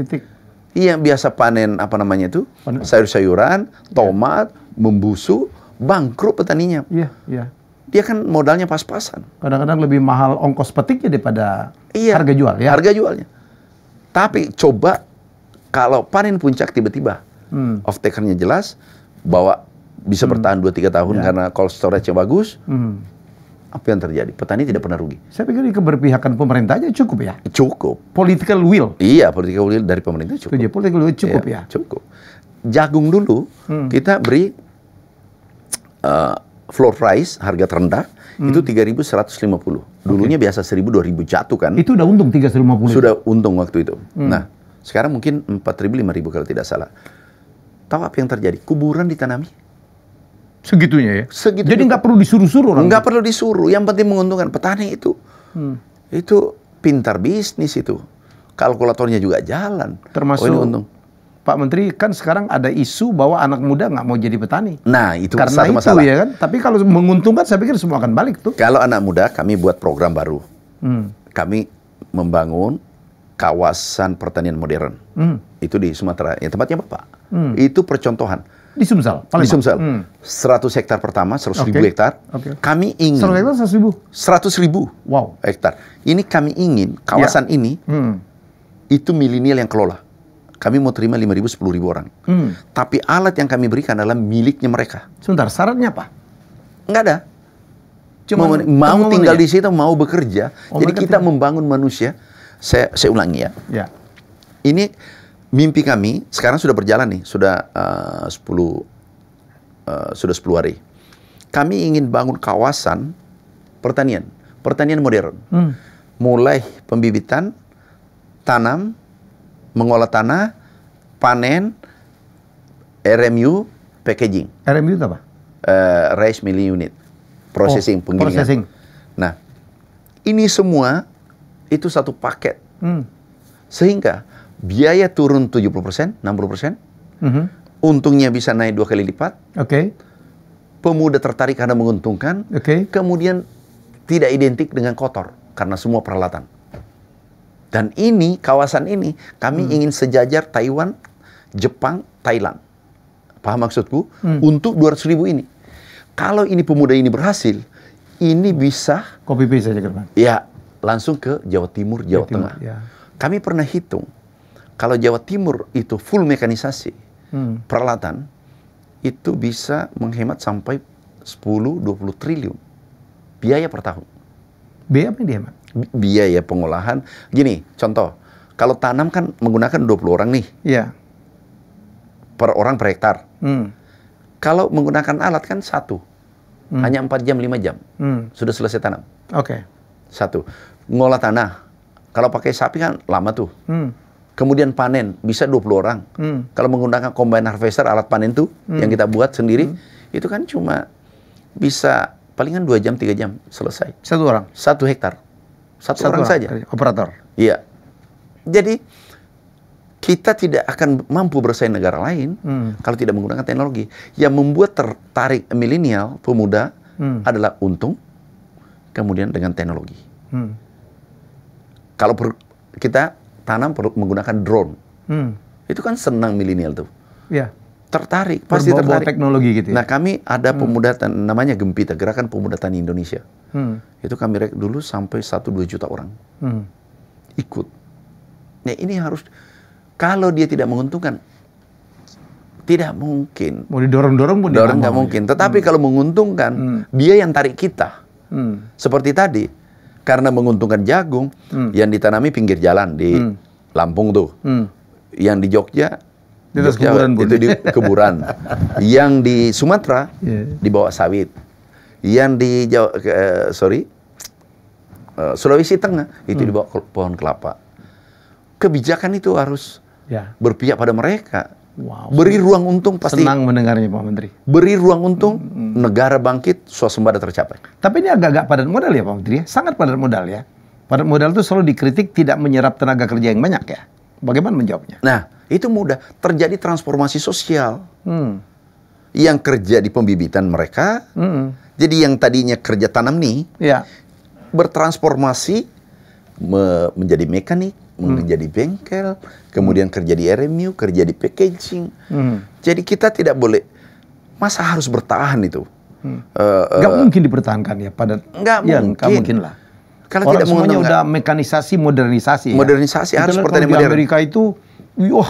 Iya, biasa panen apa namanya itu? Sayur-sayuran, tomat, membusuk, bangkrut petaninya. Iya. Dia kan modalnya pas-pasan. Kadang-kadang lebih mahal ongkos petiknya daripada harga jual ya. Harga jualnya. Tapi coba kalau panen puncak tiba-tiba off-takernya jelas, bahwa bisa bertahan 2-3 tahun karena cold storage-nya bagus. Apa yang terjadi? Petani tidak pernah rugi. Saya pikir keberpihakan pemerintah aja cukup ya. Cukup. Political will. Iya, political will dari pemerintah cukup. Political will cukup ya. Cukup. Jagung dulu kita beri floor price, harga terendah, itu 3.150. Dulunya biasa 1.000-2.000 jatuh kan. Itu udah untung 350. Sudah untung waktu itu. Nah, sekarang mungkin 4.000-5.000 kalau tidak salah. Tahu apa yang terjadi? Kuburan ditanami. Segitunya ya? Segitu. Jadi nggak perlu disuruh-suruh orang? Nggak perlu disuruh. Yang penting menguntungkan. Petani itu. Itu pintar bisnis itu. Kalkulatornya juga jalan. Termasuk ini untung. Pak Menteri, kan sekarang ada isu bahwa anak muda nggak mau jadi petani. Nah, itu karena satu itu masalah. Ya kan. Tapi kalau menguntungkan, saya pikir semua akan balik tuh. Kalau anak muda, kami buat program baru. Kami membangun kawasan pertanian modern. Itu di Sumatera, yang tempatnya Bapak. Itu percontohan. Di Sumsel? Di Sumsel. 100 hektar pertama, 100.000 hektar. Kami ingin 100 hektar 100.000? 100.000 hektar. Ini kami ingin, kawasan ini, itu milenial yang kelola. Kami mau terima 5.000, 10.000 orang. Tapi alat yang kami berikan adalah miliknya mereka. Sebentar, syaratnya apa? Nggak ada. Cuma mau tinggal di situ, mau bekerja. Jadi kita membangun manusia. Saya ulangi ya. Ini mimpi kami, sekarang sudah berjalan nih, sudah 10 hari. Kami ingin bangun kawasan pertanian modern. Mulai pembibitan, tanam, mengolah tanah, panen, RMU, packaging. RMU itu apa? Rice Milling Unit, processing, penggilingan. Processing. Nah, ini semua itu satu paket. Sehingga biaya turun 70%, 60%. Untungnya bisa naik 2 kali lipat. Pemuda tertarik karena menguntungkan. Kemudian tidak identik dengan kotor karena semua peralatan. Dan ini, kawasan ini, kami ingin sejajar Taiwan, Jepang, Thailand. Paham maksudku? Untuk 200.000 ini. Kalau ini pemuda ini berhasil, ini bisa... Copy paste saja kan? Ya, langsung ke Jawa Timur, Jawa Tengah. Kami pernah hitung, kalau Jawa Timur itu full mekanisasi, peralatan, itu bisa menghemat sampai 10-20 triliun. Biaya per tahun. Biaya apa yang dihemat? Biaya pengolahan. Gini, contoh. Kalau tanam kan menggunakan 20 orang nih. Per orang per hektar. Kalau menggunakan alat kan satu. Hanya 4 jam, 5 jam. Sudah selesai tanam. Satu. Ngolah tanah. Kalau pakai sapi kan lama tuh. Kemudian panen, bisa 20 orang. Kalau menggunakan combine harvester, alat panen tuh, yang kita buat sendiri, itu kan cuma bisa palingan 2 jam, 3 jam selesai. 1 orang? 1 hektar. Satu orang saja. Operator? Iya. Jadi, kita tidak akan mampu bersaing negara lain kalau tidak menggunakan teknologi. Yang membuat tertarik milenial, pemuda, adalah untung, kemudian dengan teknologi. Kalau kita tanam menggunakan drone, itu kan senang milenial tuh. Ya. Tertarik, pasti tertarik. Teknologi gitu ya? Nah, kami ada pemuda, namanya Gempita, Gerakan Pemuda Tani Indonesia. Itu kami dulu sampai 1-2 juta orang ikut. Nah, ini harus, kalau dia tidak menguntungkan, tidak mungkin. Mau didorong-dorong pun dorong nggak mungkin. Tetapi kalau menguntungkan, dia yang tarik kita. Seperti tadi, karena menguntungkan jagung, yang ditanami pinggir jalan di Lampung tuh, yang di Jogja itu di kuburan, yang di Sumatera di bawah sawit, yang di Sulawesi Tengah itu di bawah pohon kelapa. Kebijakan itu harus berpihak pada mereka. Wow. Beri ruang untung pasti. Senang mendengarnya Pak Menteri. Beri ruang untung, negara bangkit, swasembada tercapai. Tapi ini agak-agak padat modal ya Pak Menteri, sangat padat modal ya. Padat modal itu selalu dikritik tidak menyerap tenaga kerja yang banyak ya. Bagaimana menjawabnya? Nah, itu mudah. Terjadi transformasi sosial. Yang kerja di pembibitan mereka, jadi yang tadinya kerja tanam nih, bertransformasi menjadi mekanik, menjadi bengkel, kemudian kerja di RMU, kerja di packaging. Jadi kita tidak boleh, masa harus bertahan itu? Nggak mungkin dipertahankan ya padat. Nggak mungkin lah. Kalau orang tidak semuanya udah mekanisasi, modernisasi. Modernisasi ya. harus seperti di Amerika itu,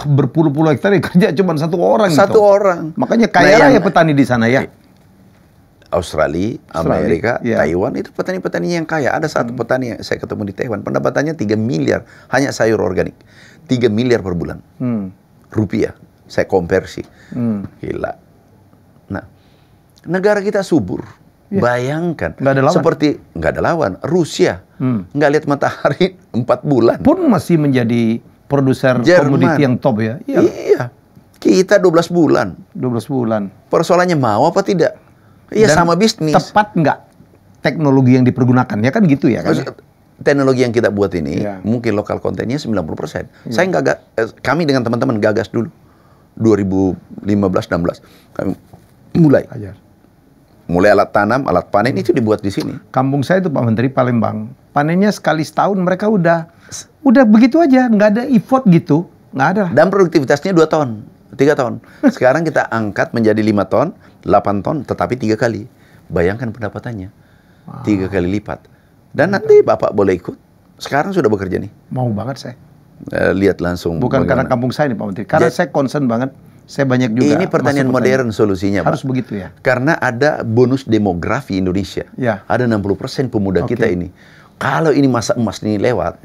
berpuluh-puluh hektar kerja cuma 1 orang. Satu orang. Makanya kaya raya petani di sana ya. Australia, Amerika, Taiwan itu petani-petani yang kaya. Ada satu petani yang saya ketemu di Taiwan, pendapatannya 3 miliar hanya sayur organik, 3 miliar per bulan rupiah. Saya konversi, gila. Nah, negara kita subur. Bayangkan, seperti nggak ada lawan. Rusia nggak lihat matahari 4 bulan. Pun masih menjadi produser komoditi yang top ya. Iya, kita 12 bulan. 12 bulan. Persoalannya mau apa tidak? Iya, sama bisnis. Tepat nggak teknologi yang dipergunakan? Ya kan gitu ya kan? Teknologi yang kita buat ini, mungkin lokal kontennya 90%. Saya kami dengan teman-teman gagas dulu. 2015-16. Kami mulai. Mulai alat tanam, alat panen itu dibuat di sini. Kampung saya itu Pak Menteri, Palembang. Panennya sekali setahun mereka udah begitu aja. Nggak ada effort gitu. Nggak ada. Dan produktivitasnya 2 ton. 3 ton. Sekarang kita angkat menjadi 5 ton, 8 ton, tetapi 3 kali. Bayangkan pendapatannya. 3 kali lipat. Dan nanti Bapak boleh ikut. Sekarang sudah bekerja nih. Mau banget saya. Lihat langsung. Bukan karena kampung saya nih Pak Menteri. Karena saya concern banget. Saya banyak juga. Ini pertanian modern solusinya, Harus Pak. begitu ya. Karena ada bonus demografi Indonesia. Ada 60% pemuda kita ini. Kalau ini masa emas ini lewat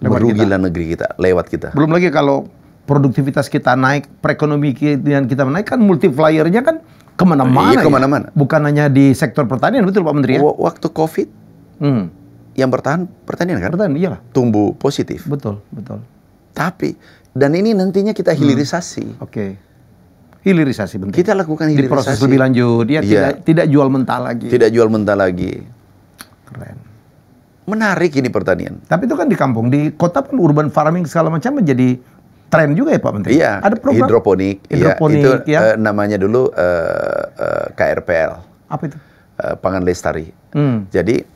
merugilah negeri kita, lewat kita. Belum lagi kalau produktivitas kita naik, perekonomian kita menaik, kan multipliernya kan kemana-mana. Kemana-mana. Bukan hanya di sektor pertanian, betul Pak Menteri ya? Waktu COVID, yang bertahan pertanian kan? Pertanian, iyalah. Tumbuh positif. Betul, betul. Tapi, dan ini nantinya kita hilirisasi. Hilirisasi bentuk. Kita lakukan hilirisasi. Diproses lebih lanjut, ya tidak jual mentah lagi. Tidak jual mentah lagi. Keren. Menarik ini pertanian. Tapi itu kan di kampung, di kota pun urban farming segala macam menjadi tren juga ya Pak Menteri? Iya, ada program hidroponik. Itu namanya dulu KRPL. Apa itu? Pangan Lestari. Jadi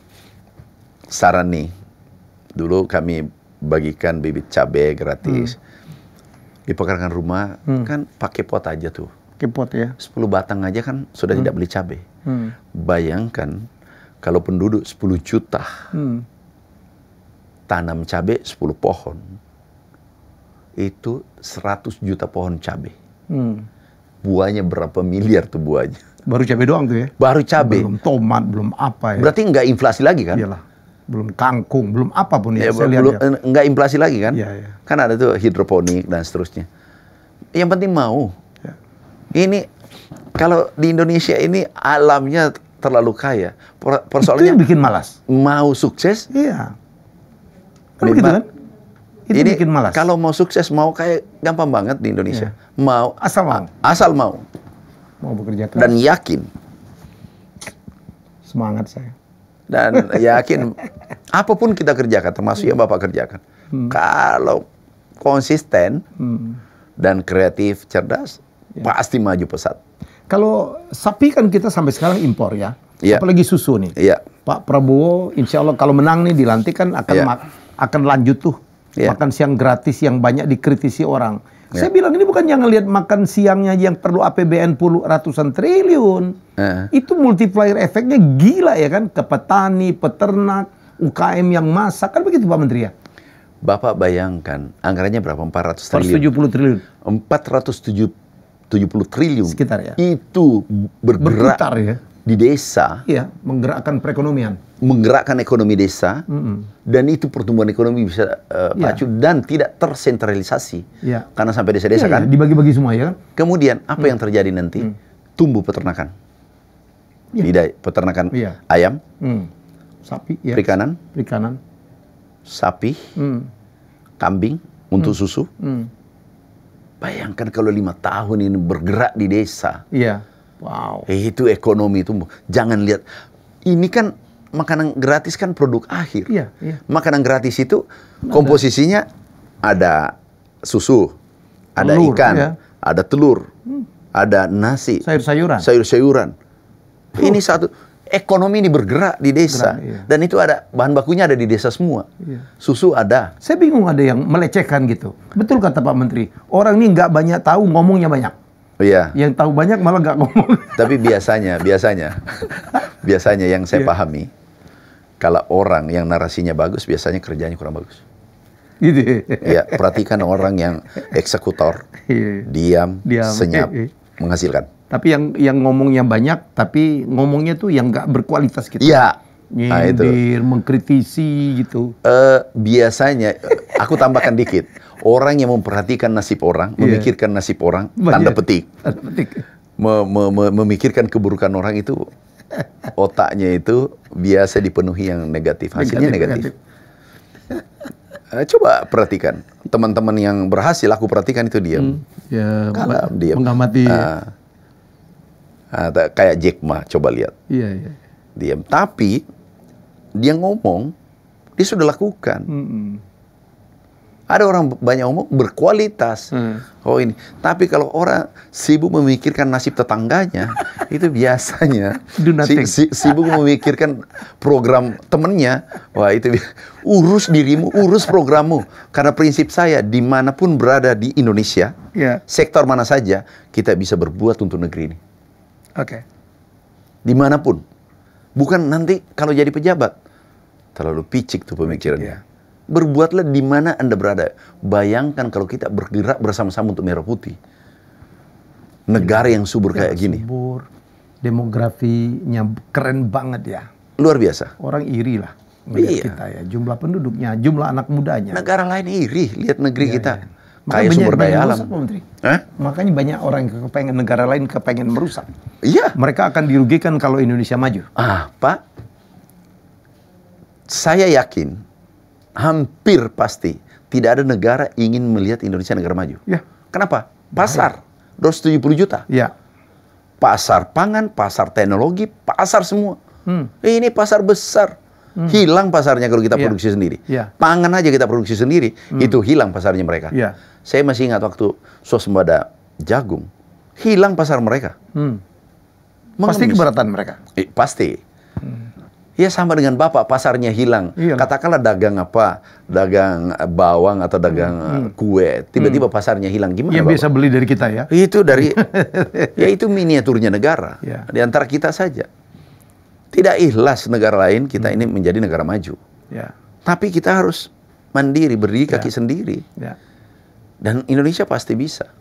saran nih, dulu kami bagikan bibit cabai gratis. Di pekarangan rumah kan pakai pot aja tuh. Pakai pot ya. 10 batang aja kan sudah tidak beli cabai. Bayangkan kalau penduduk 10 juta tanam cabai 10 pohon. Itu 100 juta pohon cabai. Buahnya berapa miliar tuh buahnya. Baru cabai doang tuh ya? Baru cabai. Belum tomat, belum apa ya. Berarti nggak inflasi lagi kan? Iyalah. Belum kangkung, belum apapun ya. Nggak inflasi lagi kan? Iya. Kan ada tuh hidroponik dan seterusnya. Yang penting mau. Ya. Ini kalau di Indonesia ini alamnya terlalu kaya. Persoalannya itu yang bikin malas. Mau sukses? Iya. Kan begitu kan? Itu bikin malas. Kalau mau sukses, mau kayak gampang banget di Indonesia. Mau asal mau. Asal mau. Mau bekerja keras. Dan yakin. Semangat saya. Dan yakin apapun kita kerjakan, termasuk yang Bapak kerjakan. Kalau konsisten dan kreatif, cerdas, pasti maju pesat. Kalau sapi kan kita sampai sekarang impor ya. Apalagi susu nih. Pak Prabowo insya Allah kalau menang nih dilantik kan akan lanjut tuh. Makan siang gratis yang banyak dikritisi orang. Saya bilang ini bukan jangan lihat makan siangnya yang perlu APBN ratusan triliun. Itu multiplier efeknya gila ya kan. Ke petani, peternak, UKM yang masak. Kan begitu Pak Menteri ya? Bapak bayangkan anggarannya berapa? 400 triliun. 470 triliun. 470 triliun. Sekitar ya. Itu bergerak ya. Di desa. Iya, menggerakkan perekonomian. Menggerakkan ekonomi desa. Dan itu pertumbuhan ekonomi bisa pacu dan tidak tersentralisasi. Karena sampai desa-desa kan. Dibagi-bagi semua ya kan. Kemudian apa yang terjadi nanti? Tumbuh peternakan. Peternakan ayam. Sapi. Perikanan. Sapi. Kambing untuk susu. Bayangkan kalau 5 tahun ini bergerak di desa. Wow. Itu ekonomi tumbuh. Jangan lihat. Ini kan makanan gratis kan produk akhir. Makanan gratis itu komposisinya ada susu, ada telur, ikan, ada telur, ada nasi, sayur-sayuran. Ini satu. Ekonomi ini bergerak di desa. Dan itu ada, bahan bakunya ada di desa semua. Susu ada. Saya bingung ada yang melecehkan gitu. Betul kata Pak Menteri. Orang ini nggak banyak tahu, ngomongnya banyak. Yang tahu banyak malah nggak ngomong. Tapi biasanya yang saya pahami, kalau orang yang narasinya bagus, biasanya kerjanya kurang bagus. Gitu. Perhatikan orang yang eksekutor, diam, senyap, menghasilkan. Tapi yang ngomongnya banyak, tapi ngomongnya tuh yang nggak berkualitas gitu. Nyindir, mengkritisi gitu. Biasanya, aku tambahkan dikit. Orang yang memperhatikan nasib orang, memikirkan nasib orang, tanda petik. Memikirkan keburukan orang itu, otaknya itu biasa dipenuhi yang negatif. Hasilnya negatif. Coba perhatikan. Teman-teman yang berhasil, aku perhatikan itu diam. Diam. Mengamati. Kayak Jack Ma, coba lihat. Diam. Tapi, dia ngomong, dia sudah lakukan. Ada orang banyak ngomong berkualitas. Oh ini. Tapi kalau orang sibuk memikirkan nasib tetangganya, itu biasanya sibuk memikirkan program temennya. Wah itu urus dirimu, urus programmu. Karena prinsip saya dimanapun berada di Indonesia, sektor mana saja kita bisa berbuat untuk negeri ini. Dimanapun. Bukan nanti kalau jadi pejabat terlalu picik tuh pemikirannya. Berbuatlah di mana Anda berada. Bayangkan kalau kita bergerak bersama-sama untuk Merah Putih. Negara yang subur kayak gini. Subur. Demografinya keren banget ya. Luar biasa. Orang iri lah melihat kita ya. Jumlah penduduknya, jumlah anak mudanya. Negara lain iri lihat negeri kita. Kayak sumber daya alam. Makanya banyak orang yang kepengen negara lain kepengen merusak. Iya. Mereka akan dirugikan kalau Indonesia maju. Pak. Saya yakin. Hampir pasti tidak ada negara ingin melihat Indonesia negara maju. Kenapa? Pasar 270 juta. Pasar pangan, pasar teknologi, pasar semua. Ini pasar besar. Hilang pasarnya kalau kita produksi sendiri. Pangan aja kita produksi sendiri, itu hilang pasarnya mereka. Saya masih ingat waktu swasembada jagung, hilang pasar mereka. Pasti keberatan mereka. Pasti. Ya sama dengan Bapak, pasarnya hilang. Katakanlah dagang apa, dagang bawang atau dagang kue, tiba-tiba pasarnya hilang. Gimana yang Bapak? biasa beli dari kita ya? Itu dari, ya itu miniaturnya negara. Di antara kita saja. Tidak ikhlas negara lain, kita ini menjadi negara maju. Tapi kita harus mandiri, berdiri kaki sendiri. Dan Indonesia pasti bisa.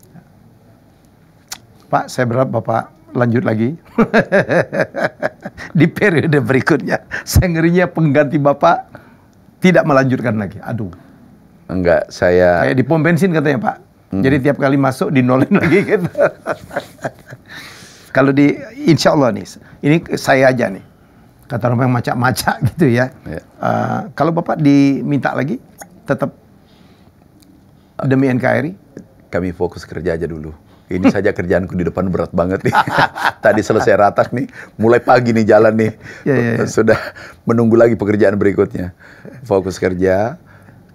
Pak, saya berharap Bapak lanjut lagi di periode berikutnya. Saya ngerinya pengganti Bapak tidak melanjutkan lagi. Aduh. Enggak, saya... Kayak di pom bensin katanya Pak. Jadi tiap kali masuk dinolin lagi gitu. Kalau di, insya Allah nih, ini saya aja nih. Kata orang yang macak-macak gitu ya. Kalau Bapak diminta lagi, tetap demi NKRI? Kami fokus kerja aja dulu. Ini saja kerjaanku di depan berat banget nih. Tadi selesai ratas nih, mulai pagi nih jalan nih. Sudah menunggu lagi pekerjaan berikutnya. Fokus kerja,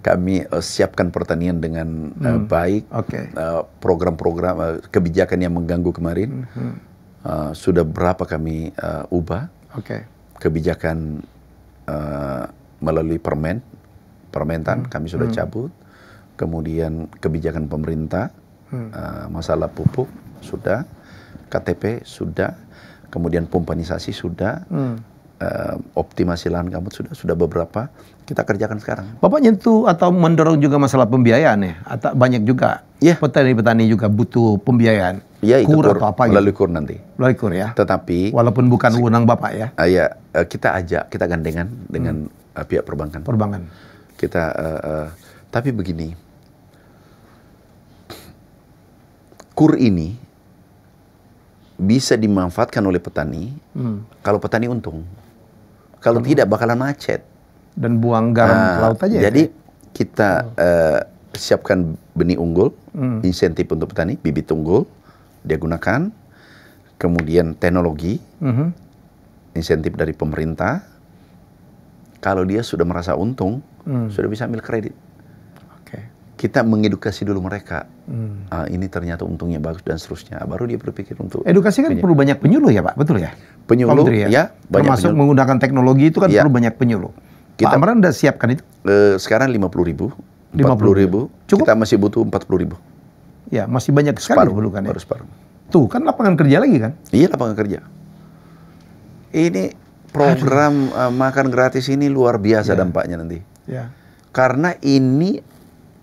kami siapkan pertanian dengan baik. Program-program kebijakan yang mengganggu kemarin, sudah berapa kami ubah. Kebijakan melalui permentan kami sudah cabut. Kemudian kebijakan pemerintah, masalah pupuk sudah, KTP sudah, kemudian pompanisasi sudah, optimasi lahan gambut sudah beberapa kita kerjakan sekarang. Bapak nyentuh atau mendorong juga masalah pembiayaan ya? Atau banyak juga petani-petani juga butuh pembiayaan? Iya, itu KUR atau apa melalui gitu? KUR nanti. Melalui KUR ya? Tetapi walaupun bukan wewenang Bapak ya? Kita gandengan dengan pihak perbankan. Tapi begini, KUR ini bisa dimanfaatkan oleh petani kalau petani untung. Kalau tidak bakalan macet. Dan buang garam ke laut aja. Jadi kita siapkan benih unggul, insentif untuk petani, bibit unggul dia gunakan, kemudian teknologi, insentif dari pemerintah. Kalau dia sudah merasa untung, sudah bisa ambil kredit. Kita mengedukasi dulu mereka. Ini ternyata untungnya bagus dan seterusnya. Baru dia berpikir untuk edukasi kan perlu banyak penyuluh ya Pak, betul ya? Penyuluh ya, termasuk menggunakan teknologi itu kan perlu banyak penyuluh. Pak Amran udah siapkan itu? Sekarang 50.000. 50.000. Cukup? Kita masih butuh 40.000. Ya, masih banyak sekali perlukan ya. Baru separuh. Tuh kan lapangan kerja lagi kan? Iya, lapangan kerja. Ini program makan gratis ini luar biasa dampaknya nanti. Karena ini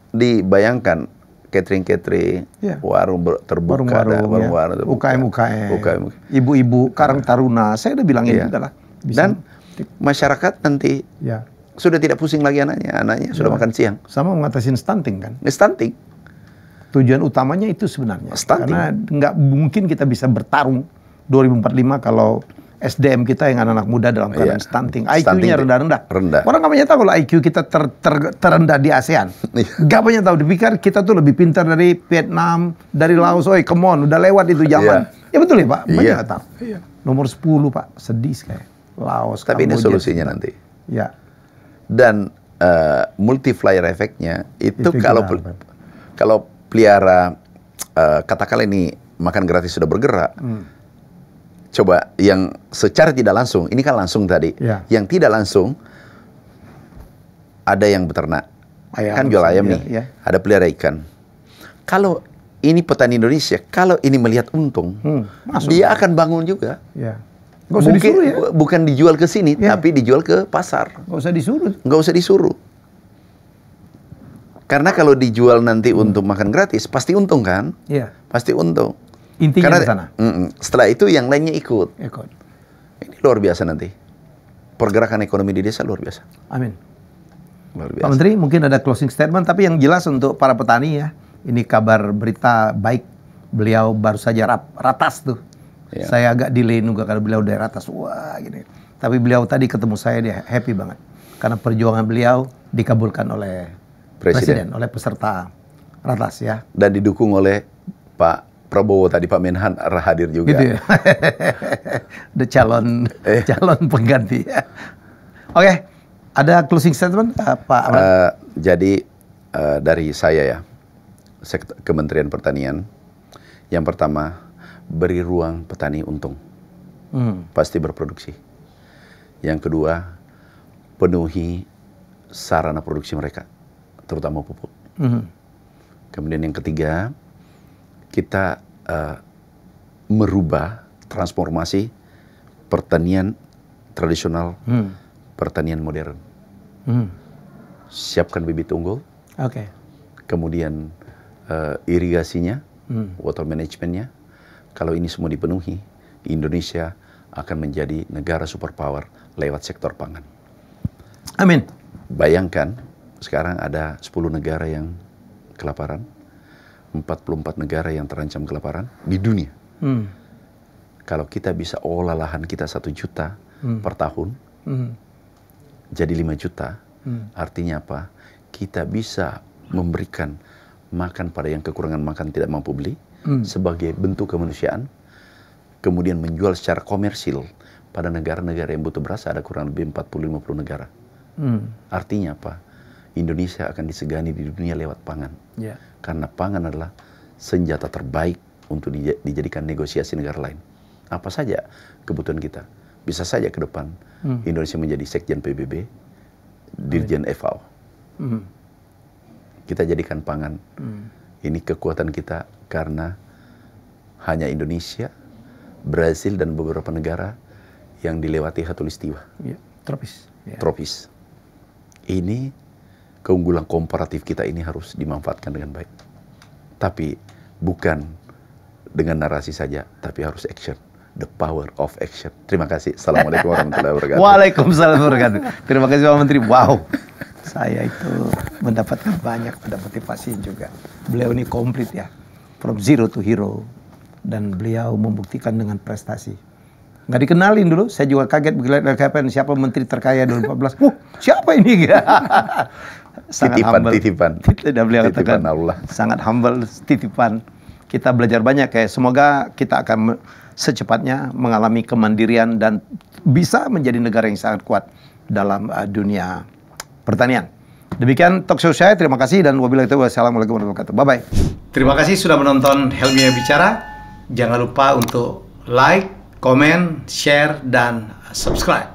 dibayangkan catering, warung terbuka, warung-warung UKM, ibu-ibu Karang Taruna, saya udah bilangin juga lah. Dan masyarakat nanti sudah tidak pusing lagi anaknya sudah makan siang. Sama mengatasi stunting kan? Stunting. Tujuan utamanya itu sebenarnya. Stunting. Karena nggak mungkin kita bisa bertarung 2045 kalau SDM kita yang anak-anak muda dalam keadaan stunting. IQ-nya rendah-rendah. Orang nggak banyak tahu kalau IQ kita terendah di ASEAN. Nggak banyak tahu. Dipikir kita tuh lebih pintar dari Vietnam, dari Laos. Oi, come on, udah lewat itu zaman. Ya betul ya Pak? Banyak nggak tahu. Nomor 10 Pak, sedih sekali. Laos, tapi ini solusinya nanti. Ya. Dan multiplier efeknya itu kalau pelihara, katakanlah ini makan gratis sudah bergerak. Coba yang secara tidak langsung, ini kan langsung tadi. Yang tidak langsung, ada yang beternak. Kan jual ayam nih, ada pelihara ikan. Kalau ini petani Indonesia, kalau ini melihat untung, dia akan bangun juga. Nggak usah disuruh ya? Bukan dijual ke sini, tapi dijual ke pasar. Nggak usah disuruh. Nggak usah disuruh. Karena kalau dijual nanti untuk makan gratis, pasti untung kan? Pasti untung. Intinya di sana. Setelah itu yang lainnya ikut. Ini luar biasa nanti. Pergerakan ekonomi di desa luar biasa. Amin. Pak Menteri, mungkin ada closing statement, tapi yang jelas untuk para petani ya, ini kabar berita baik. Beliau baru saja ratas tuh. Saya agak delay nunggu karena beliau udah ratas. Wah gini. Tapi beliau tadi ketemu saya, dia happy banget. Karena perjuangan beliau dikabulkan oleh Presiden, oleh peserta ratas ya. Dan didukung oleh Pak Prabowo tadi, Pak Menhan hadir juga. Gitu ya. The calon pengganti. Oke, ada closing statement Pak Amran? Jadi dari saya ya, Kementerian Pertanian, yang pertama beri ruang petani untung, pasti berproduksi. Yang kedua, penuhi sarana produksi mereka, terutama pupuk. Kemudian yang ketiga, kita merubah transformasi pertanian tradisional, pertanian modern. Siapkan bibit unggul, kemudian irigasinya, water managementnya. Kalau ini semua dipenuhi, Indonesia akan menjadi negara superpower lewat sektor pangan. Amin. Bayangkan, sekarang ada 10 negara yang kelaparan, 44 negara yang terancam kelaparan di dunia. Kalau kita bisa olah lahan kita 1 juta per tahun, jadi 5 juta, artinya apa? Kita bisa memberikan makan pada yang kekurangan makan tidak mampu beli sebagai bentuk kemanusiaan, kemudian menjual secara komersil pada negara-negara yang butuh beras, ada kurang lebih 40-50 negara. Artinya apa? Indonesia akan disegani di dunia lewat pangan. Karena pangan adalah senjata terbaik untuk dijadikan negosiasi negara lain. Apa saja kebutuhan kita. Bisa saja ke depan Indonesia menjadi Sekjen PBB, Dirjen FAO. Kita jadikan pangan. Ini kekuatan kita karena hanya Indonesia, Brasil, dan beberapa negara yang dilewati khatulistiwa. Tropis. Tropis. Ini keunggulan komparatif kita ini harus dimanfaatkan dengan baik. Tapi bukan dengan narasi saja, tapi harus action. The power of action. Terima kasih. Assalamualaikum warahmatullahi wabarakatuh. Waalaikumsalam warahmatullahi wabarakatuh. Terima kasih Pak Menteri. Wow, saya itu mendapatkan banyak motivasi juga. Beliau ini komplit ya, from zero to hero, dan beliau membuktikan dengan prestasi. Nggak dikenalin dulu, saya juga kaget begitu LKPN siapa menteri terkaya 2014. Siapa ini? Sangat humble. Titipan. Dan beliau katakan Allah. sangat humble, titipan. Kita belajar banyak ya. Semoga kita akan secepatnya mengalami kemandirian dan bisa menjadi negara yang sangat kuat dalam dunia pertanian. Demikian talk show saya. Terima kasih dan wabillahi taufiq. Wassalamualaikum warahmatullahi wabarakatuh. Bye bye. Terima kasih sudah menonton Helmiah Bicara. Jangan lupa untuk like, komen, share, dan subscribe.